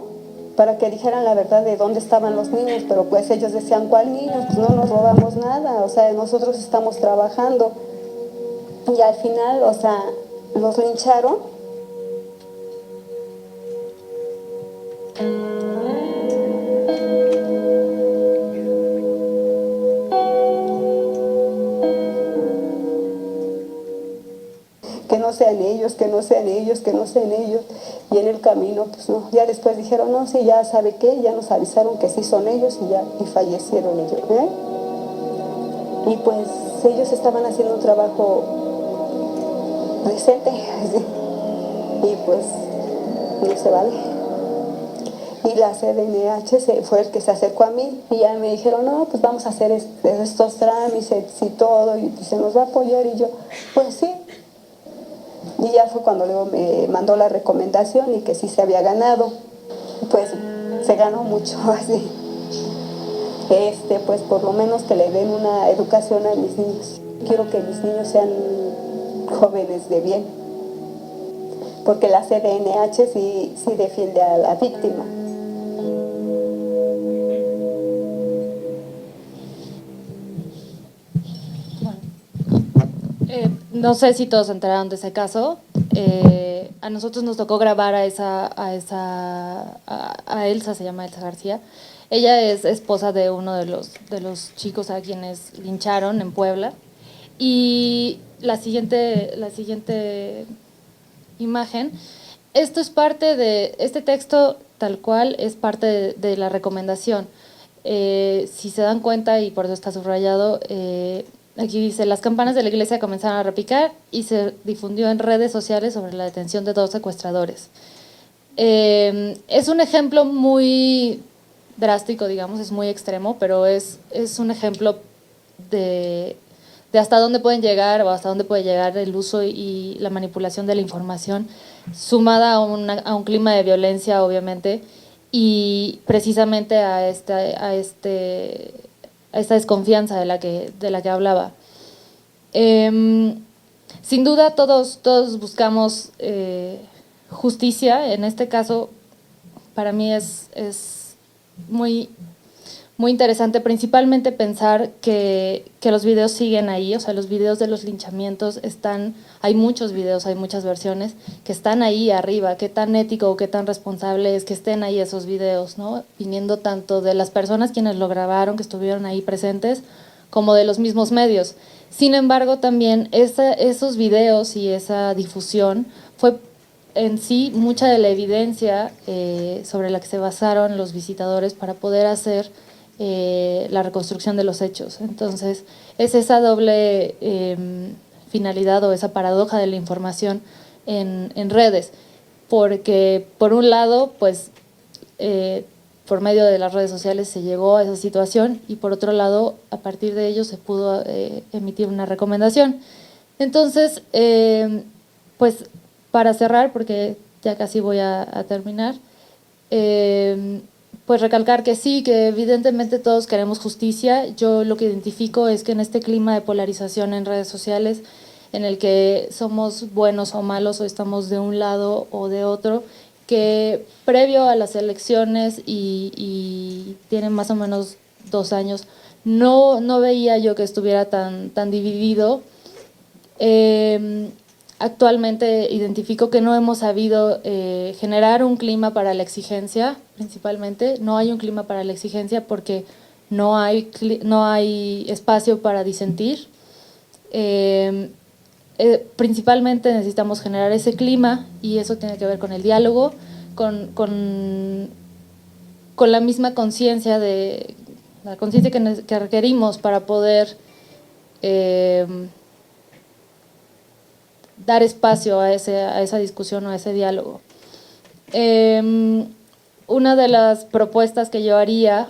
para que dijeran la verdad de dónde estaban los niños, pero pues ellos decían, ¿cuál niños? Pues no nos robamos nada, o sea, nosotros estamos trabajando. Y al final, o sea, los lincharon. Que no sean ellos, que no sean ellos, que no sean ellos. Y en el camino, pues no, ya después dijeron, no, sí, ya sabe qué, ya nos avisaron que sí son ellos y fallecieron ellos. Y pues ellos estaban haciendo un trabajo decente, y pues no se vale. Y la CDNH fue el que se acercó a mí y ya me dijeron, no, pues vamos a hacer estos trámites y todo, y se nos va a apoyar. Y yo, pues sí. Y ya fue cuando luego me mandó la recomendación y que sí se había ganado. Pues se ganó mucho así. Pues por lo menos que le den una educación a mis niños. Quiero que mis niños sean jóvenes de bien. Porque la CDNH sí defiende a la víctima. No sé si todos se enteraron de ese caso. A nosotros nos tocó grabar a Elsa, se llama Elsa García. Ella es esposa de uno de los chicos a quienes lincharon en Puebla. Y la siguiente imagen, esto es parte de, este texto tal cual es parte de la recomendación. Si se dan cuenta, y por eso está subrayado, aquí dice, las campanas de la iglesia comenzaron a repicar y se difundió en redes sociales sobre la detención de 2 secuestradores. Es un ejemplo muy drástico, digamos, es muy extremo, pero es un ejemplo de hasta dónde pueden llegar o hasta dónde puede llegar el uso y la manipulación de la información sumada a un clima de violencia, obviamente, y precisamente a esta desconfianza de la que hablaba. Sin duda todos buscamos justicia. En este caso, para mí es muy interesante, principalmente pensar que los videos siguen ahí, o sea, los videos de los linchamientos están, hay muchos videos, hay muchas versiones que están ahí arriba. Qué tan ético o qué tan responsable es que estén ahí esos videos, ¿no? Viniendo tanto de las personas quienes lo grabaron, que estuvieron ahí presentes, como de los mismos medios. Sin embargo, también esos videos y esa difusión fue en sí mucha de la evidencia sobre la que se basaron los visitadores para poder hacer la reconstrucción de los hechos. Entonces, es esa doble finalidad o esa paradoja de la información en redes, porque por un lado, pues, por medio de las redes sociales se llegó a esa situación y por otro lado, a partir de ello se pudo emitir una recomendación. Entonces, pues, para cerrar, porque ya casi voy a terminar, pues recalcar que sí, que evidentemente todos queremos justicia. Yo lo que identifico es que en este clima de polarización en redes sociales, en el que somos buenos o malos o estamos de un lado o de otro, que previo a las elecciones y tienen más o menos 2 años, no veía yo que estuviera tan dividido. Actualmente identifico que no hemos sabido generar un clima para la exigencia, principalmente. No hay un clima para la exigencia porque no hay espacio para disentir. Principalmente necesitamos generar ese clima y eso tiene que ver con el diálogo, con la misma conciencia que requerimos para poder dar espacio a esa discusión o a ese diálogo. Una de las propuestas que yo haría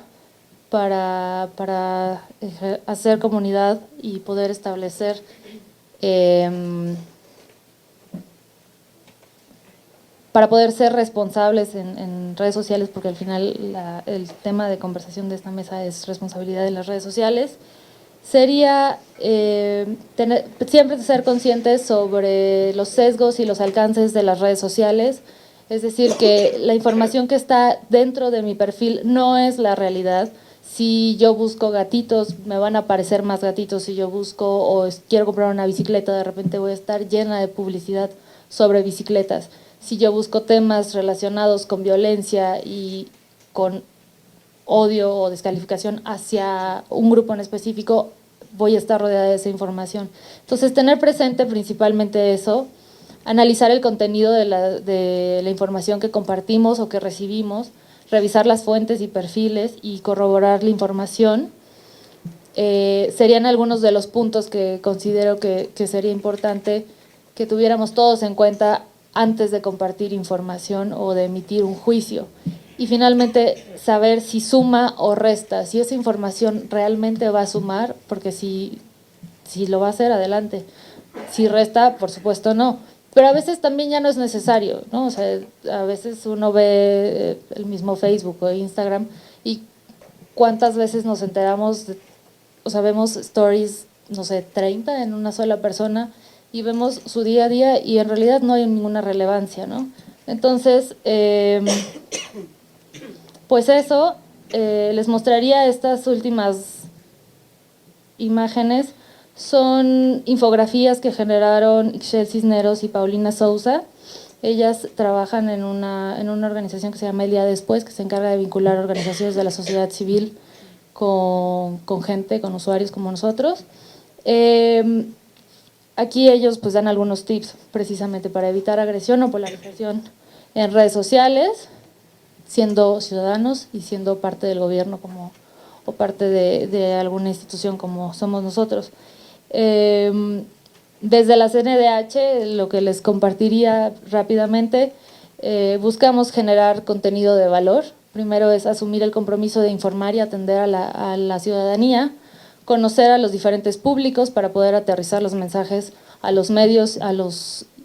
para hacer comunidad y poder establecer para poder ser responsables en redes sociales, porque al final el tema de conversación de esta mesa es responsabilidad de las redes sociales, sería siempre ser conscientes sobre los sesgos y los alcances de las redes sociales. Es decir, que la información que está dentro de mi perfil no es la realidad. Si yo busco gatitos, me van a aparecer más gatitos. Si yo busco o quiero comprar una bicicleta, de repente voy a estar llena de publicidad sobre bicicletas. Si yo busco temas relacionados con violencia y con odio o descalificación hacia un grupo en específico, voy a estar rodeada de esa información. Entonces, tener presente principalmente eso, analizar el contenido de la información que compartimos o que recibimos, revisar las fuentes y perfiles y corroborar la información. Serían algunos de los puntos que considero que sería importante que tuviéramos todos en cuenta antes de compartir información o de emitir un juicio. Y finalmente, saber si suma o resta, si esa información realmente va a sumar, porque si lo va a hacer, adelante. Si resta, por supuesto no. Pero a veces también ya no es necesario, ¿no? O sea, a veces uno ve el mismo Facebook o Instagram y cuántas veces nos enteramos, o sea, vemos stories, no sé, 30 en una sola persona y vemos su día a día y en realidad no hay ninguna relevancia, ¿no? Entonces, pues eso, les mostraría estas últimas imágenes. Son infografías que generaron Ixchel Cisneros y Paulina Sousa. Ellas trabajan en una organización que se llama El Día Después, que se encarga de vincular organizaciones de la sociedad civil con gente, con usuarios como nosotros. Aquí ellos pues dan algunos tips precisamente para evitar agresión o polarización en redes sociales, siendo ciudadanos y siendo parte del gobierno o parte de alguna institución como somos nosotros. Desde la CNDH, lo que les compartiría rápidamente, buscamos generar contenido de valor. Primero es asumir el compromiso de informar y atender a la ciudadanía, conocer a los diferentes públicos para poder aterrizar los mensajes a los medios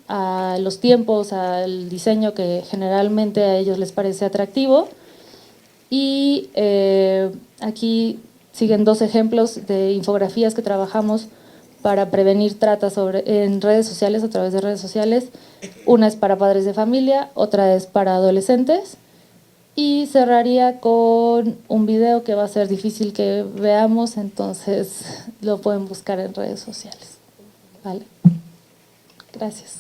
a los tiempos, al diseño que generalmente a ellos les parece atractivo. Y aquí siguen 2 ejemplos de infografías que trabajamos para prevenir trata en redes sociales, a través de redes sociales. Una es para padres de familia, otra es para adolescentes. Y cerraría con un video que va a ser difícil que veamos, entonces lo pueden buscar en redes sociales. ¿Vale? Gracias.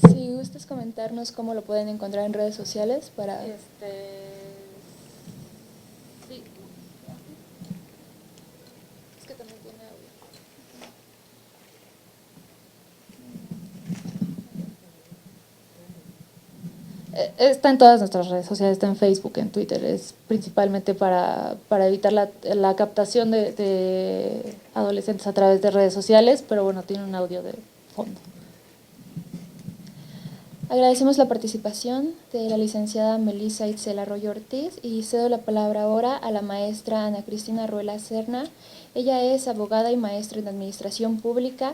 Si gustas comentarnos cómo lo pueden encontrar en redes sociales para… Sí. Es que también tiene audio. Está en todas nuestras redes sociales, está en Facebook, en Twitter. Es principalmente para evitar la captación de adolescentes a través de redes sociales, pero bueno, tiene un audio de fondo. Agradecemos la participación de la licenciada Melissa Itzel Arroyo Ortiz y cedo la palabra ahora a la maestra Ana Cristina Ruela Serna. Ella es abogada y maestra en Administración Pública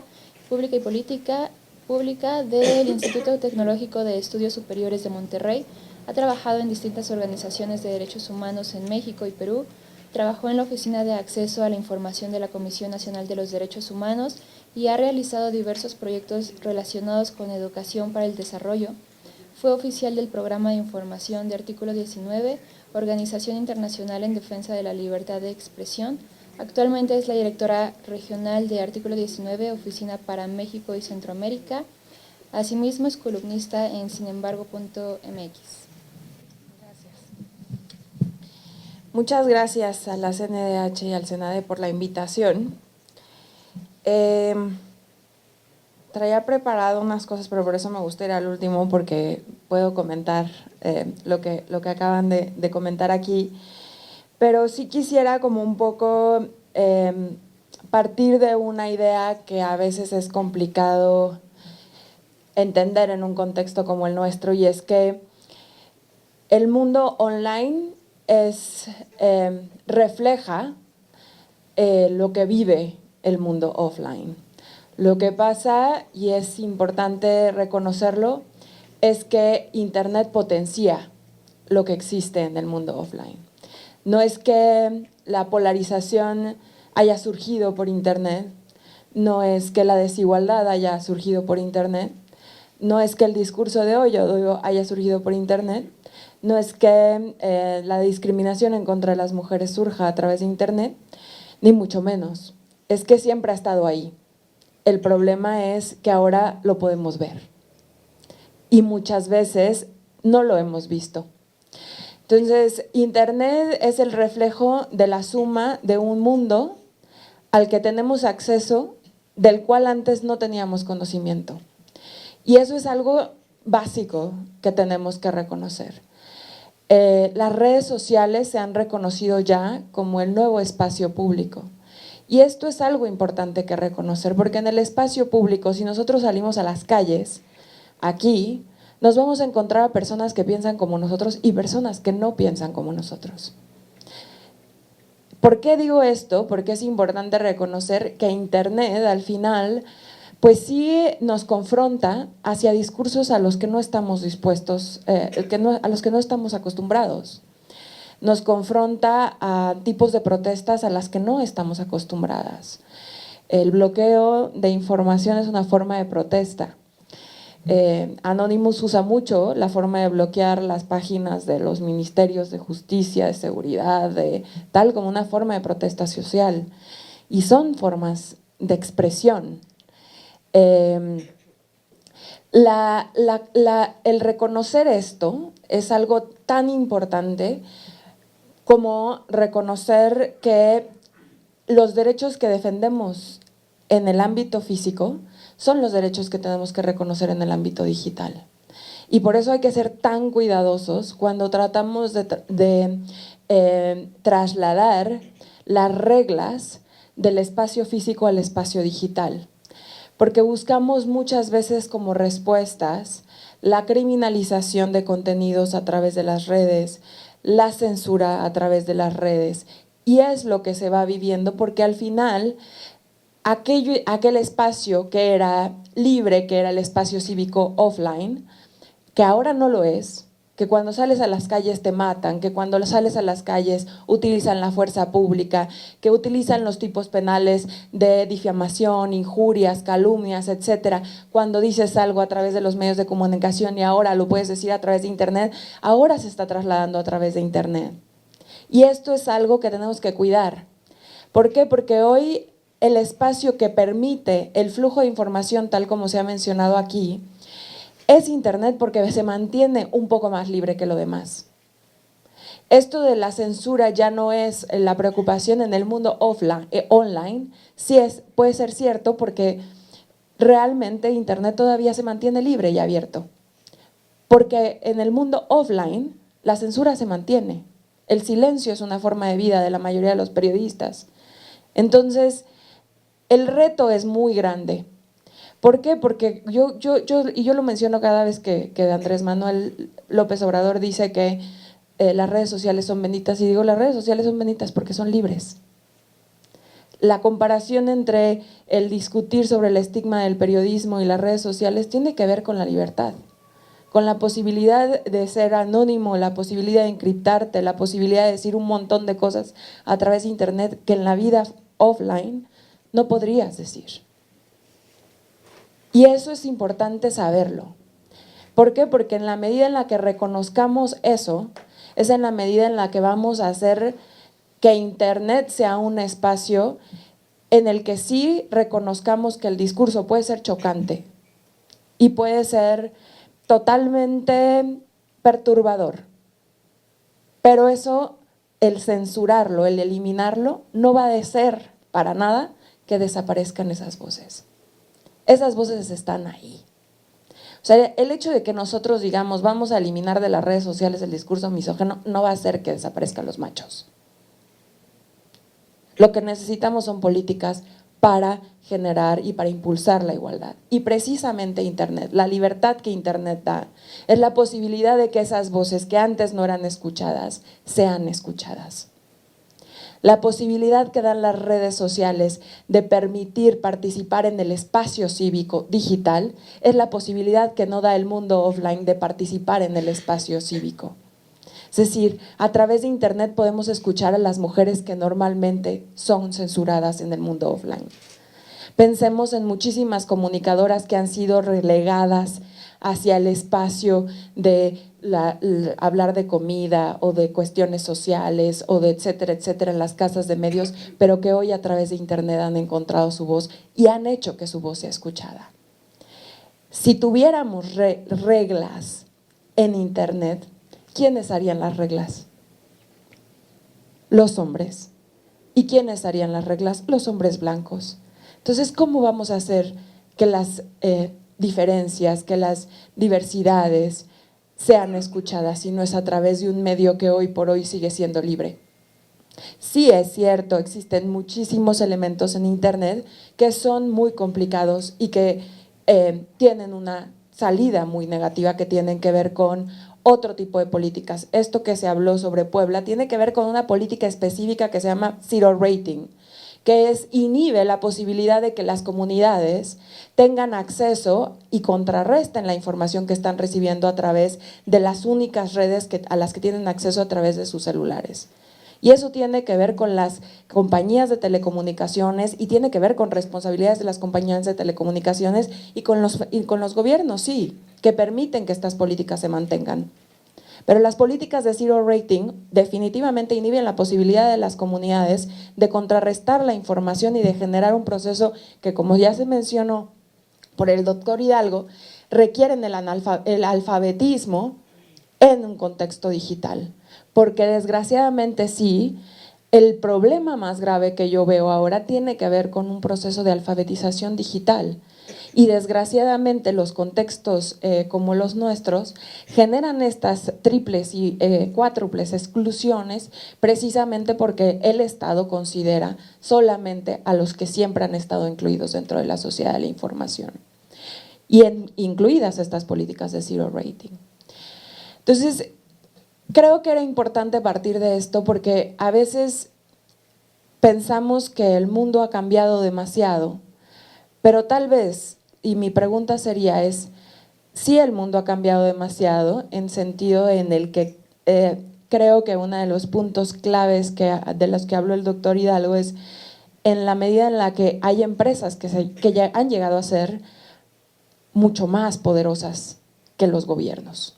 y Política Pública del Instituto Tecnológico de Estudios Superiores de Monterrey. Ha trabajado en distintas organizaciones de derechos humanos en México y Perú. Trabajó en la Oficina de Acceso a la Información de la Comisión Nacional de los Derechos Humanos y ha realizado diversos proyectos relacionados con educación para el desarrollo. Fue oficial del Programa de Información de Artículo 19, Organización Internacional en Defensa de la Libertad de Expresión. Actualmente es la directora regional de Artículo 19, Oficina para México y Centroamérica. Asimismo es columnista en sinembargo.mx. Muchas gracias a la CNDH y al SENADE por la invitación. Traía preparado unas cosas, pero por eso me gusta ir al último, porque puedo comentar lo que acaban de comentar aquí. Pero sí quisiera como un poco partir de una idea que a veces es complicado entender en un contexto como el nuestro, y es que el mundo online refleja lo que vive el mundo offline. Lo que pasa, y es importante reconocerlo, es que Internet potencia lo que existe en el mundo offline. No es que la polarización haya surgido por Internet, no es que la desigualdad haya surgido por Internet, no es que el discurso de odio haya surgido por Internet, no es que la discriminación en contra de las mujeres surja a través de Internet, ni mucho menos. Es que siempre ha estado ahí. El problema es que ahora lo podemos ver. Y muchas veces no lo hemos visto. Entonces, Internet es el reflejo de la suma de un mundo al que tenemos acceso, del cual antes no teníamos conocimiento. Y eso es algo básico que tenemos que reconocer. Las redes sociales se han reconocido ya como el nuevo espacio público. Y esto es algo importante que reconocer, porque en el espacio público, si nosotros salimos a las calles, aquí, nos vamos a encontrar a personas que piensan como nosotros y personas que no piensan como nosotros. ¿Por qué digo esto? Porque es importante reconocer que Internet, al final, pues sí nos confronta hacia discursos a los que no estamos dispuestos, a los que no estamos acostumbrados. Nos confronta a tipos de protestas a las que no estamos acostumbradas. El bloqueo de información es una forma de protesta. Anonymous usa mucho la forma de bloquear las páginas de los ministerios de justicia, de seguridad, tal como una forma de protesta social. Y son formas de expresión. El reconocer esto es algo tan importante como reconocer que los derechos que defendemos en el ámbito físico son los derechos que tenemos que reconocer en el ámbito digital. Y por eso hay que ser tan cuidadosos cuando tratamos de trasladar las reglas del espacio físico al espacio digital. Porque buscamos muchas veces como respuestas la criminalización de contenidos a través de las redes, la censura a través de las redes, y es lo que se va viviendo, porque al final aquel espacio que era libre, que era el espacio cívico offline, que ahora no lo es, que cuando sales a las calles te matan, que cuando sales a las calles utilizan la fuerza pública, que utilizan los tipos penales de difamación, injurias, calumnias, etcétera. Cuando dices algo a través de los medios de comunicación y ahora lo puedes decir a través de internet, ahora se está trasladando a través de internet. Y esto es algo que tenemos que cuidar. ¿Por qué? Porque hoy el espacio que permite el flujo de información, tal como se ha mencionado aquí, es internet porque se mantiene un poco más libre que lo demás. Esto de la censura ya no es la preocupación en el mundo online, sí puede ser cierto porque realmente internet todavía se mantiene libre y abierto. Porque en el mundo offline la censura se mantiene. El silencio es una forma de vida de la mayoría de los periodistas. Entonces, el reto es muy grande. ¿Por qué? Porque yo lo menciono cada vez que Andrés Manuel López Obrador dice que las redes sociales son benditas, y digo, las redes sociales son benditas porque son libres. La comparación entre el discutir sobre el estigma del periodismo y las redes sociales tiene que ver con la libertad, con la posibilidad de ser anónimo, la posibilidad de encriptarte, la posibilidad de decir un montón de cosas a través de internet que en la vida offline no podrías decir. Y eso es importante saberlo. ¿Por qué? Porque en la medida en la que reconozcamos eso, es en la medida en la que vamos a hacer que internet sea un espacio en el que sí reconozcamos que el discurso puede ser chocante y puede ser totalmente perturbador. Pero eso, el censurarlo, el eliminarlo, no va a ser para nada que desaparezcan esas voces. Esas voces están ahí. O sea, el hecho de que nosotros digamos vamos a eliminar de las redes sociales el discurso misógino no va a hacer que desaparezcan los machos. Lo que necesitamos son políticas para generar y para impulsar la igualdad. Y precisamente internet, la libertad que internet da, es la posibilidad de que esas voces que antes no eran escuchadas, sean escuchadas. La posibilidad que dan las redes sociales de permitir participar en el espacio cívico digital es la posibilidad que no da el mundo offline de participar en el espacio cívico. Es decir, a través de internet podemos escuchar a las mujeres que normalmente son censuradas en el mundo offline. Pensemos en muchísimas comunicadoras que han sido relegadas hacia el espacio de hablar de comida o de cuestiones sociales o de etcétera, etcétera en las casas de medios, pero que hoy a través de internet han encontrado su voz y han hecho que su voz sea escuchada. Si tuviéramos reglas en internet, ¿quiénes harían las reglas? Los hombres. ¿Y quiénes harían las reglas? Los hombres blancos. Entonces, ¿cómo vamos a hacer que las diferencias, que las diversidades sean escuchadas si no es a través de un medio que hoy por hoy sigue siendo libre? Sí es cierto, existen muchísimos elementos en internet que son muy complicados y que tienen una salida muy negativa que tienen que ver con otro tipo de políticas. Esto que se habló sobre Puebla tiene que ver con una política específica que se llama Zero Rating, que inhibe la posibilidad de que las comunidades tengan acceso y contrarresten la información que están recibiendo a través de las únicas redes a las que tienen acceso a través de sus celulares. Y eso tiene que ver con las compañías de telecomunicaciones y tiene que ver con responsabilidades de las compañías de telecomunicaciones y con los gobiernos, sí, que permiten que estas políticas se mantengan. Pero las políticas de zero rating definitivamente inhiben la posibilidad de las comunidades de contrarrestar la información y de generar un proceso que, como ya se mencionó por el doctor Hidalgo, requieren el alfabetismo en un contexto digital. Porque desgraciadamente sí, el problema más grave que yo veo ahora tiene que ver con un proceso de alfabetización digital. Y desgraciadamente los contextos como los nuestros generan estas triples y cuádruples exclusiones precisamente porque el Estado considera solamente a los que siempre han estado incluidos dentro de la sociedad de la información. Y incluidas estas políticas de zero rating. Entonces, creo que era importante partir de esto porque a veces pensamos que el mundo ha cambiado demasiado, pero tal vez, y mi pregunta sería es, sí el mundo ha cambiado demasiado en sentido en el que creo que uno de los puntos claves de los que habló el doctor Hidalgo es en la medida en la que hay empresas que ya han llegado a ser mucho más poderosas que los gobiernos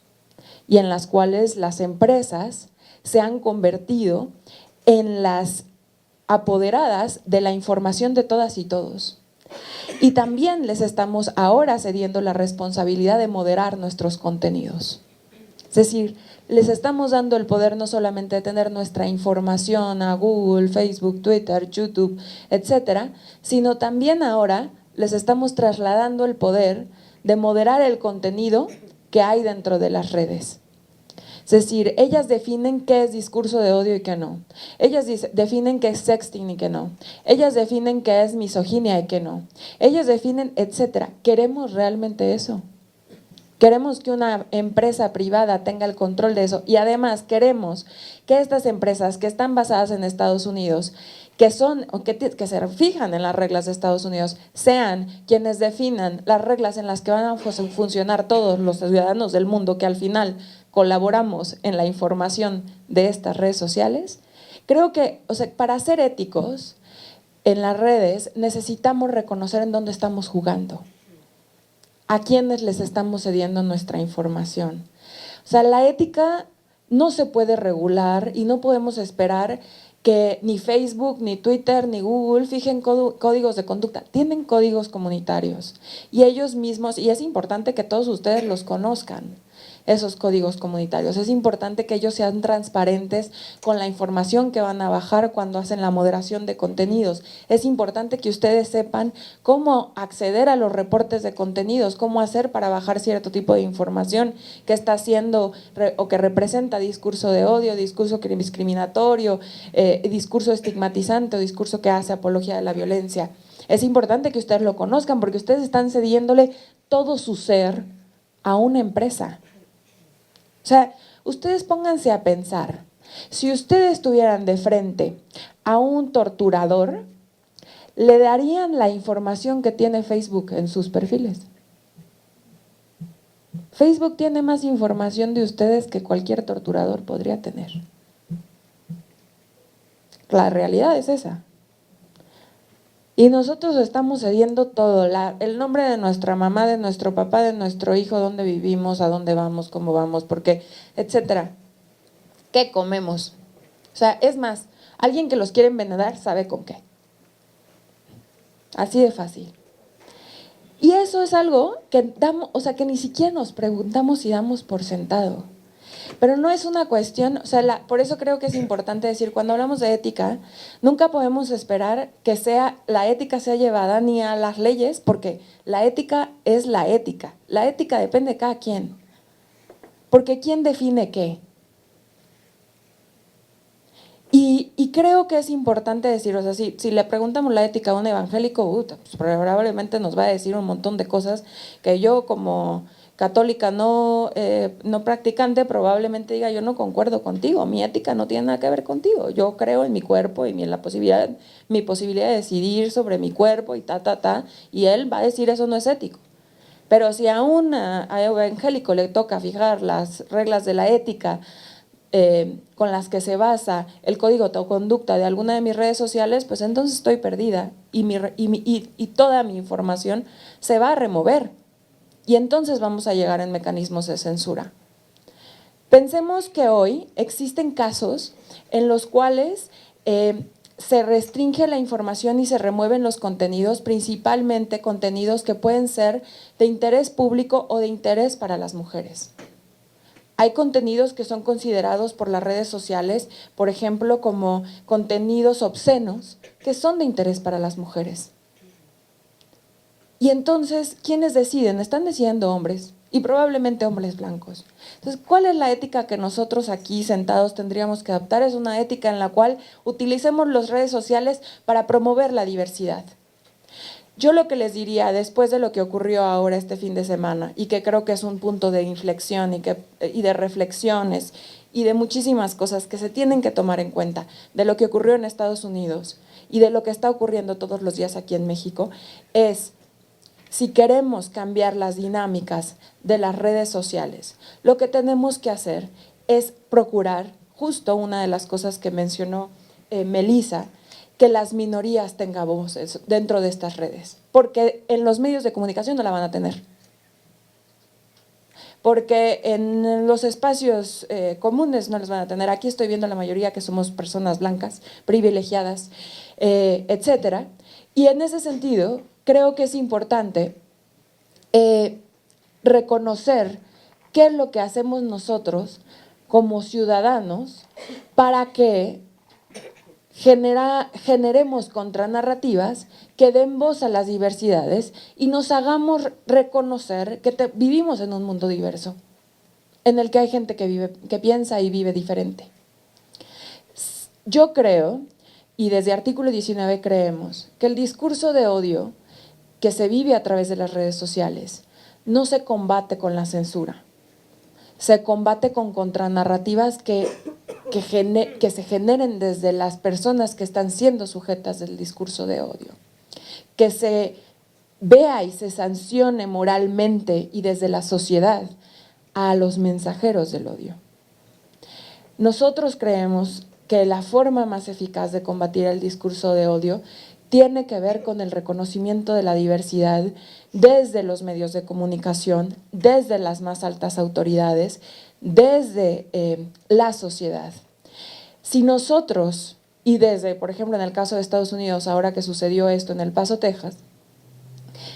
y en las cuales las empresas se han convertido en las apoderadas de la información de todas y todos. Y también les estamos ahora cediendo la responsabilidad de moderar nuestros contenidos. Es decir, les estamos dando el poder no solamente de tener nuestra información a Google, Facebook, Twitter, YouTube, etcétera, sino también ahora les estamos trasladando el poder de moderar el contenido que hay dentro de las redes. Es decir, ellas definen qué es discurso de odio y qué no. Ellas definen qué es sexting y qué no. Ellas definen qué es misoginia y qué no. Ellas definen, etcétera. ¿Queremos realmente eso? Queremos que una empresa privada tenga el control de eso y además queremos que estas empresas que están basadas en Estados Unidos, que se fijan en las reglas de Estados Unidos, sean quienes definan las reglas en las que van a funcionar todos los ciudadanos del mundo que al final colaboramos en la información de estas redes sociales. Creo que, para ser éticos en las redes necesitamos reconocer en dónde estamos jugando, a quiénes les estamos cediendo nuestra información. La ética no se puede regular y no podemos esperar que ni Facebook, ni Twitter, ni Google fijen códigos de conducta. Tienen códigos comunitarios y ellos mismos, y es importante que todos ustedes los conozcan, esos códigos comunitarios. Es importante que ellos sean transparentes con la información que van a bajar cuando hacen la moderación de contenidos. Es importante que ustedes sepan cómo acceder a los reportes de contenidos, cómo hacer para bajar cierto tipo de información que está haciendo o que representa discurso de odio, discurso discriminatorio, discurso estigmatizante o discurso que hace apología de la violencia. Es importante que ustedes lo conozcan porque ustedes están cediéndole todo su ser a una empresa. Ustedes pónganse a pensar, si ustedes estuvieran de frente a un torturador, ¿le darían la información que tiene Facebook en sus perfiles? Facebook tiene más información de ustedes que cualquier torturador podría tener. La realidad es esa. Y nosotros estamos cediendo todo, el nombre de nuestra mamá, de nuestro papá, de nuestro hijo, dónde vivimos, a dónde vamos, cómo vamos, por qué, etcétera. ¿Qué comemos? Es más, alguien que los quiere envenenar sabe con qué. Así de fácil. Y eso es algo que que ni siquiera nos preguntamos y damos por sentado. Pero no es una cuestión, por eso creo que es importante decir, cuando hablamos de ética, nunca podemos esperar que la ética sea llevada ni a las leyes, porque la ética es la ética. La ética depende de cada quien. Porque ¿quién define qué? Y creo que es importante decir, si le preguntamos la ética a un evangélico, pues probablemente nos va a decir un montón de cosas que yo como católica no practicante probablemente diga, yo no concuerdo contigo, mi ética no tiene nada que ver contigo, yo creo en mi cuerpo y en mi posibilidad de decidir sobre mi cuerpo y y él va a decir eso no es ético. Pero si a un evangélico le toca fijar las reglas de la ética con las que se basa el código de conducta de alguna de mis redes sociales, pues entonces estoy perdida y toda mi información se va a remover. Y entonces vamos a llegar en mecanismos de censura. Pensemos que hoy existen casos en los cuales se restringe la información y se remueven los contenidos, principalmente contenidos que pueden ser de interés público o de interés para las mujeres. Hay contenidos que son considerados por las redes sociales, por ejemplo, como contenidos obscenos, que son de interés para las mujeres. Y entonces, ¿quiénes deciden? Están decidiendo hombres, y probablemente hombres blancos. Entonces, ¿cuál es la ética que nosotros aquí sentados tendríamos que adoptar? Es una ética en la cual utilicemos las redes sociales para promover la diversidad. Yo lo que les diría, después de lo que ocurrió ahora este fin de semana, y que creo que es un punto de inflexión y de reflexiones y de muchísimas cosas que se tienen que tomar en cuenta, de lo que ocurrió en Estados Unidos y de lo que está ocurriendo todos los días aquí en México, es si queremos cambiar las dinámicas de las redes sociales, lo que tenemos que hacer es procurar, justo una de las cosas que mencionó Melissa, que las minorías tengan voces dentro de estas redes, porque en los medios de comunicación no la van a tener. Porque en los espacios comunes no las van a tener. Aquí estoy viendo la mayoría que somos personas blancas, privilegiadas, etcétera. Y en ese sentido, creo que es importante reconocer qué es lo que hacemos nosotros como ciudadanos para que generemos contranarrativas que den voz a las diversidades y nos hagamos reconocer que vivimos en un mundo diverso, en el que hay gente que piensa y vive diferente. Yo creo, y desde Artículo 19 creemos, que el discurso de odio que se vive a través de las redes sociales no se combate con la censura, se combate con contranarrativas que se generen desde las personas que están siendo sujetas del discurso de odio, que se vea y se sancione moralmente y desde la sociedad a los mensajeros del odio. Nosotros creemos que la forma más eficaz de combatir el discurso de odio tiene que ver con el reconocimiento de la diversidad desde los medios de comunicación, desde las más altas autoridades, desde la sociedad. Si nosotros, y desde, por ejemplo, en el caso de Estados Unidos, ahora que sucedió esto en El Paso, Texas,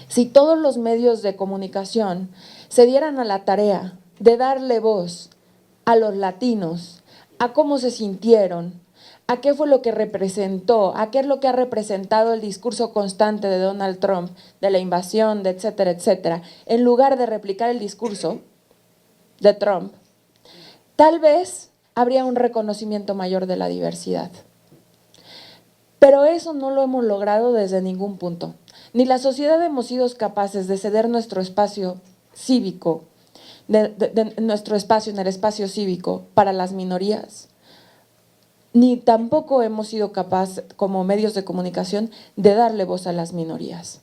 si todos los medios de comunicación se dieran a la tarea de darle voz a los latinos, a cómo se sintieron, a qué fue lo que representó, a qué es lo que ha representado el discurso constante de Donald Trump, de la invasión, de etcétera, etcétera, en lugar de replicar el discurso de Trump, tal vez habría un reconocimiento mayor de la diversidad. Pero eso no lo hemos logrado desde ningún punto. Ni la sociedad hemos sido capaces de ceder nuestro espacio cívico, nuestro espacio en el espacio cívico para las minorías, ni tampoco hemos sido capaces, como medios de comunicación, de darle voz a las minorías.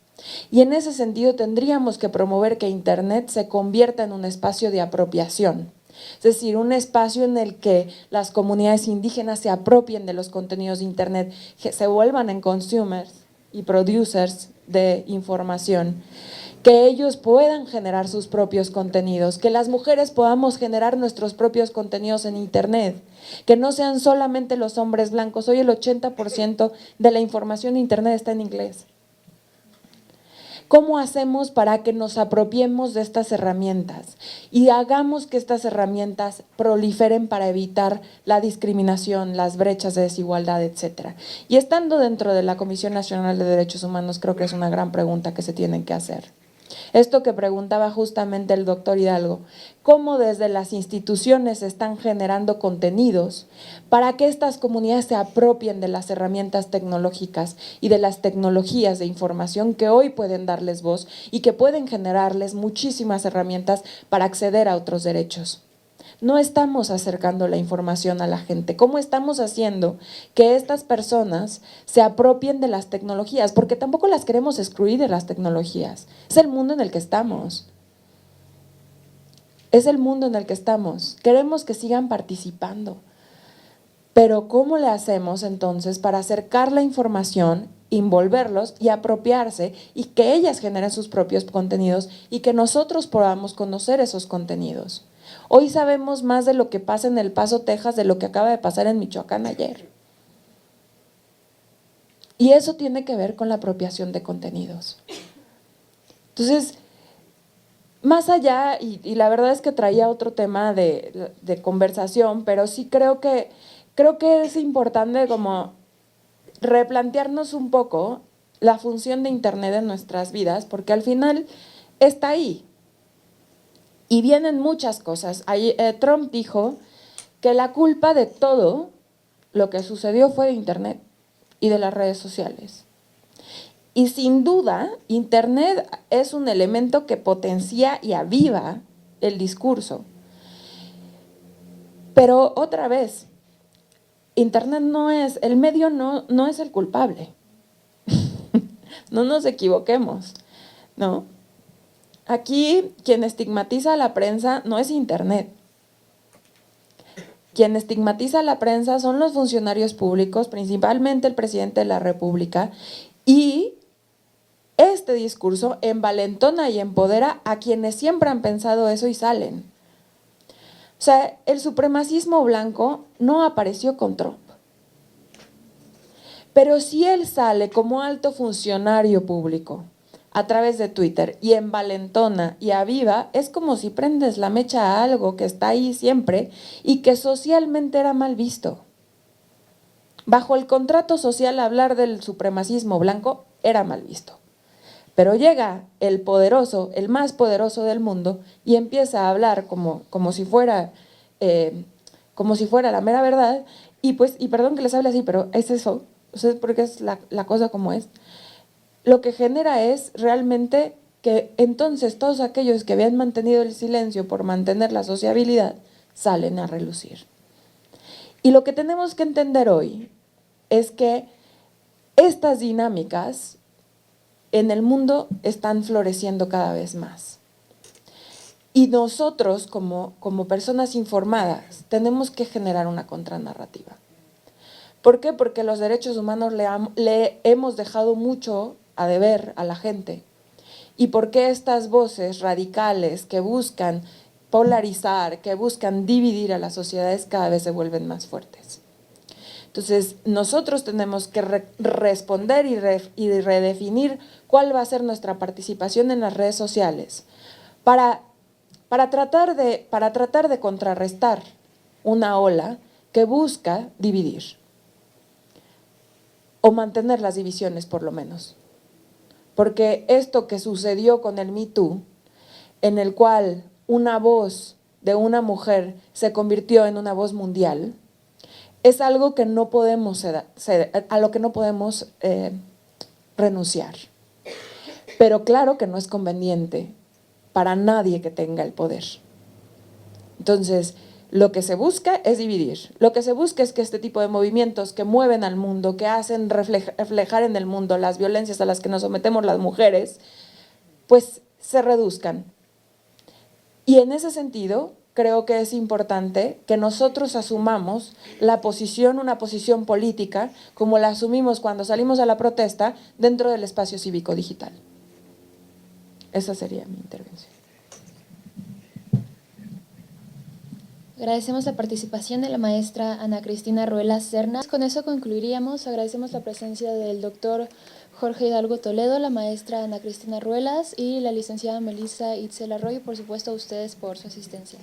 Y en ese sentido tendríamos que promover que Internet se convierta en un espacio de apropiación, es decir, un espacio en el que las comunidades indígenas se apropien de los contenidos de Internet, que se vuelvan en consumers y producers de información, que ellos puedan generar sus propios contenidos, que las mujeres podamos generar nuestros propios contenidos en Internet, que no sean solamente los hombres blancos. Hoy el 80% de la información de Internet está en inglés. ¿Cómo hacemos para que nos apropiemos de estas herramientas y hagamos que estas herramientas proliferen para evitar la discriminación, las brechas de desigualdad, etcétera? Y estando dentro de la Comisión Nacional de Derechos Humanos, creo que es una gran pregunta que se tienen que hacer. Esto que preguntaba justamente el doctor Hidalgo, cómo desde las instituciones se están generando contenidos para que estas comunidades se apropien de las herramientas tecnológicas y de las tecnologías de información que hoy pueden darles voz y que pueden generarles muchísimas herramientas para acceder a otros derechos. No estamos acercando la información a la gente. ¿Cómo estamos haciendo que estas personas se apropien de las tecnologías? Porque tampoco las queremos excluir de las tecnologías. Es el mundo en el que estamos. Es el mundo en el que estamos. Queremos que sigan participando. Pero ¿cómo le hacemos entonces para acercar la información, envolverlos y apropiarse y que ellas generen sus propios contenidos y que nosotros podamos conocer esos contenidos? Hoy sabemos más de lo que pasa en El Paso, Texas, de lo que acaba de pasar en Michoacán ayer. Y eso tiene que ver con la apropiación de contenidos. Entonces, más allá, y la verdad es que traía otro tema de conversación, pero sí creo que es importante como replantearnos un poco la función de Internet en nuestras vidas, porque al final está ahí. Y vienen muchas cosas. Trump dijo que la culpa de todo lo que sucedió fue de Internet y de las redes sociales. Y sin duda, Internet es un elemento que potencia y aviva el discurso. Pero otra vez, Internet el medio no es el culpable. No nos equivoquemos, ¿no? Aquí quien estigmatiza a la prensa no es Internet. Quien estigmatiza a la prensa son los funcionarios públicos, principalmente el presidente de la República, y este discurso envalentona y empodera a quienes siempre han pensado eso y salen. O sea, el supremacismo blanco no apareció con Trump. Pero si él sale como alto funcionario público a través de Twitter y envalentona y aviva, es como si prendes la mecha a algo que está ahí siempre y que socialmente era mal visto. Bajo el contrato social, hablar del supremacismo blanco era mal visto. Pero llega el poderoso, el más poderoso del mundo, y empieza a hablar como si fuera la mera verdad, y perdón que les hable así, pero es eso, o sea, porque es la cosa como es. Lo que genera es realmente que entonces todos aquellos que habían mantenido el silencio por mantener la sociabilidad, salen a relucir. Y lo que tenemos que entender hoy es que estas dinámicas en el mundo están floreciendo cada vez más. Y nosotros, como personas informadas, tenemos que generar una contranarrativa. ¿Por qué? Porque los derechos humanos le hemos dejado mucho a deber a la gente. ¿Y por qué estas voces radicales que buscan polarizar, que buscan dividir a las sociedades cada vez se vuelven más fuertes? Entonces, nosotros tenemos que responder y redefinir cuál va a ser nuestra participación en las redes sociales para tratar de contrarrestar una ola que busca dividir o mantener las divisiones por lo menos. Porque esto que sucedió con el Me Too, en el cual una voz de una mujer se convirtió en una voz mundial, es algo que no podemos a lo que no podemos renunciar. Pero claro que no es conveniente para nadie que tenga el poder. Entonces, lo que se busca es dividir. Lo que se busca es que este tipo de movimientos que mueven al mundo, que hacen reflejar en el mundo las violencias a las que nos sometemos las mujeres, pues se reduzcan. Y en ese sentido, creo que es importante que nosotros asumamos una posición política, como la asumimos cuando salimos a la protesta dentro del espacio cívico digital. Esa sería mi intervención. Agradecemos la participación de la maestra Ana Cristina Ruelas Serna. Con eso concluiríamos. Agradecemos la presencia del doctor Jorge Hidalgo Toledo, la maestra Ana Cristina Ruelas y la licenciada Melissa Itzel Arroyo, y por supuesto a ustedes por su asistencia.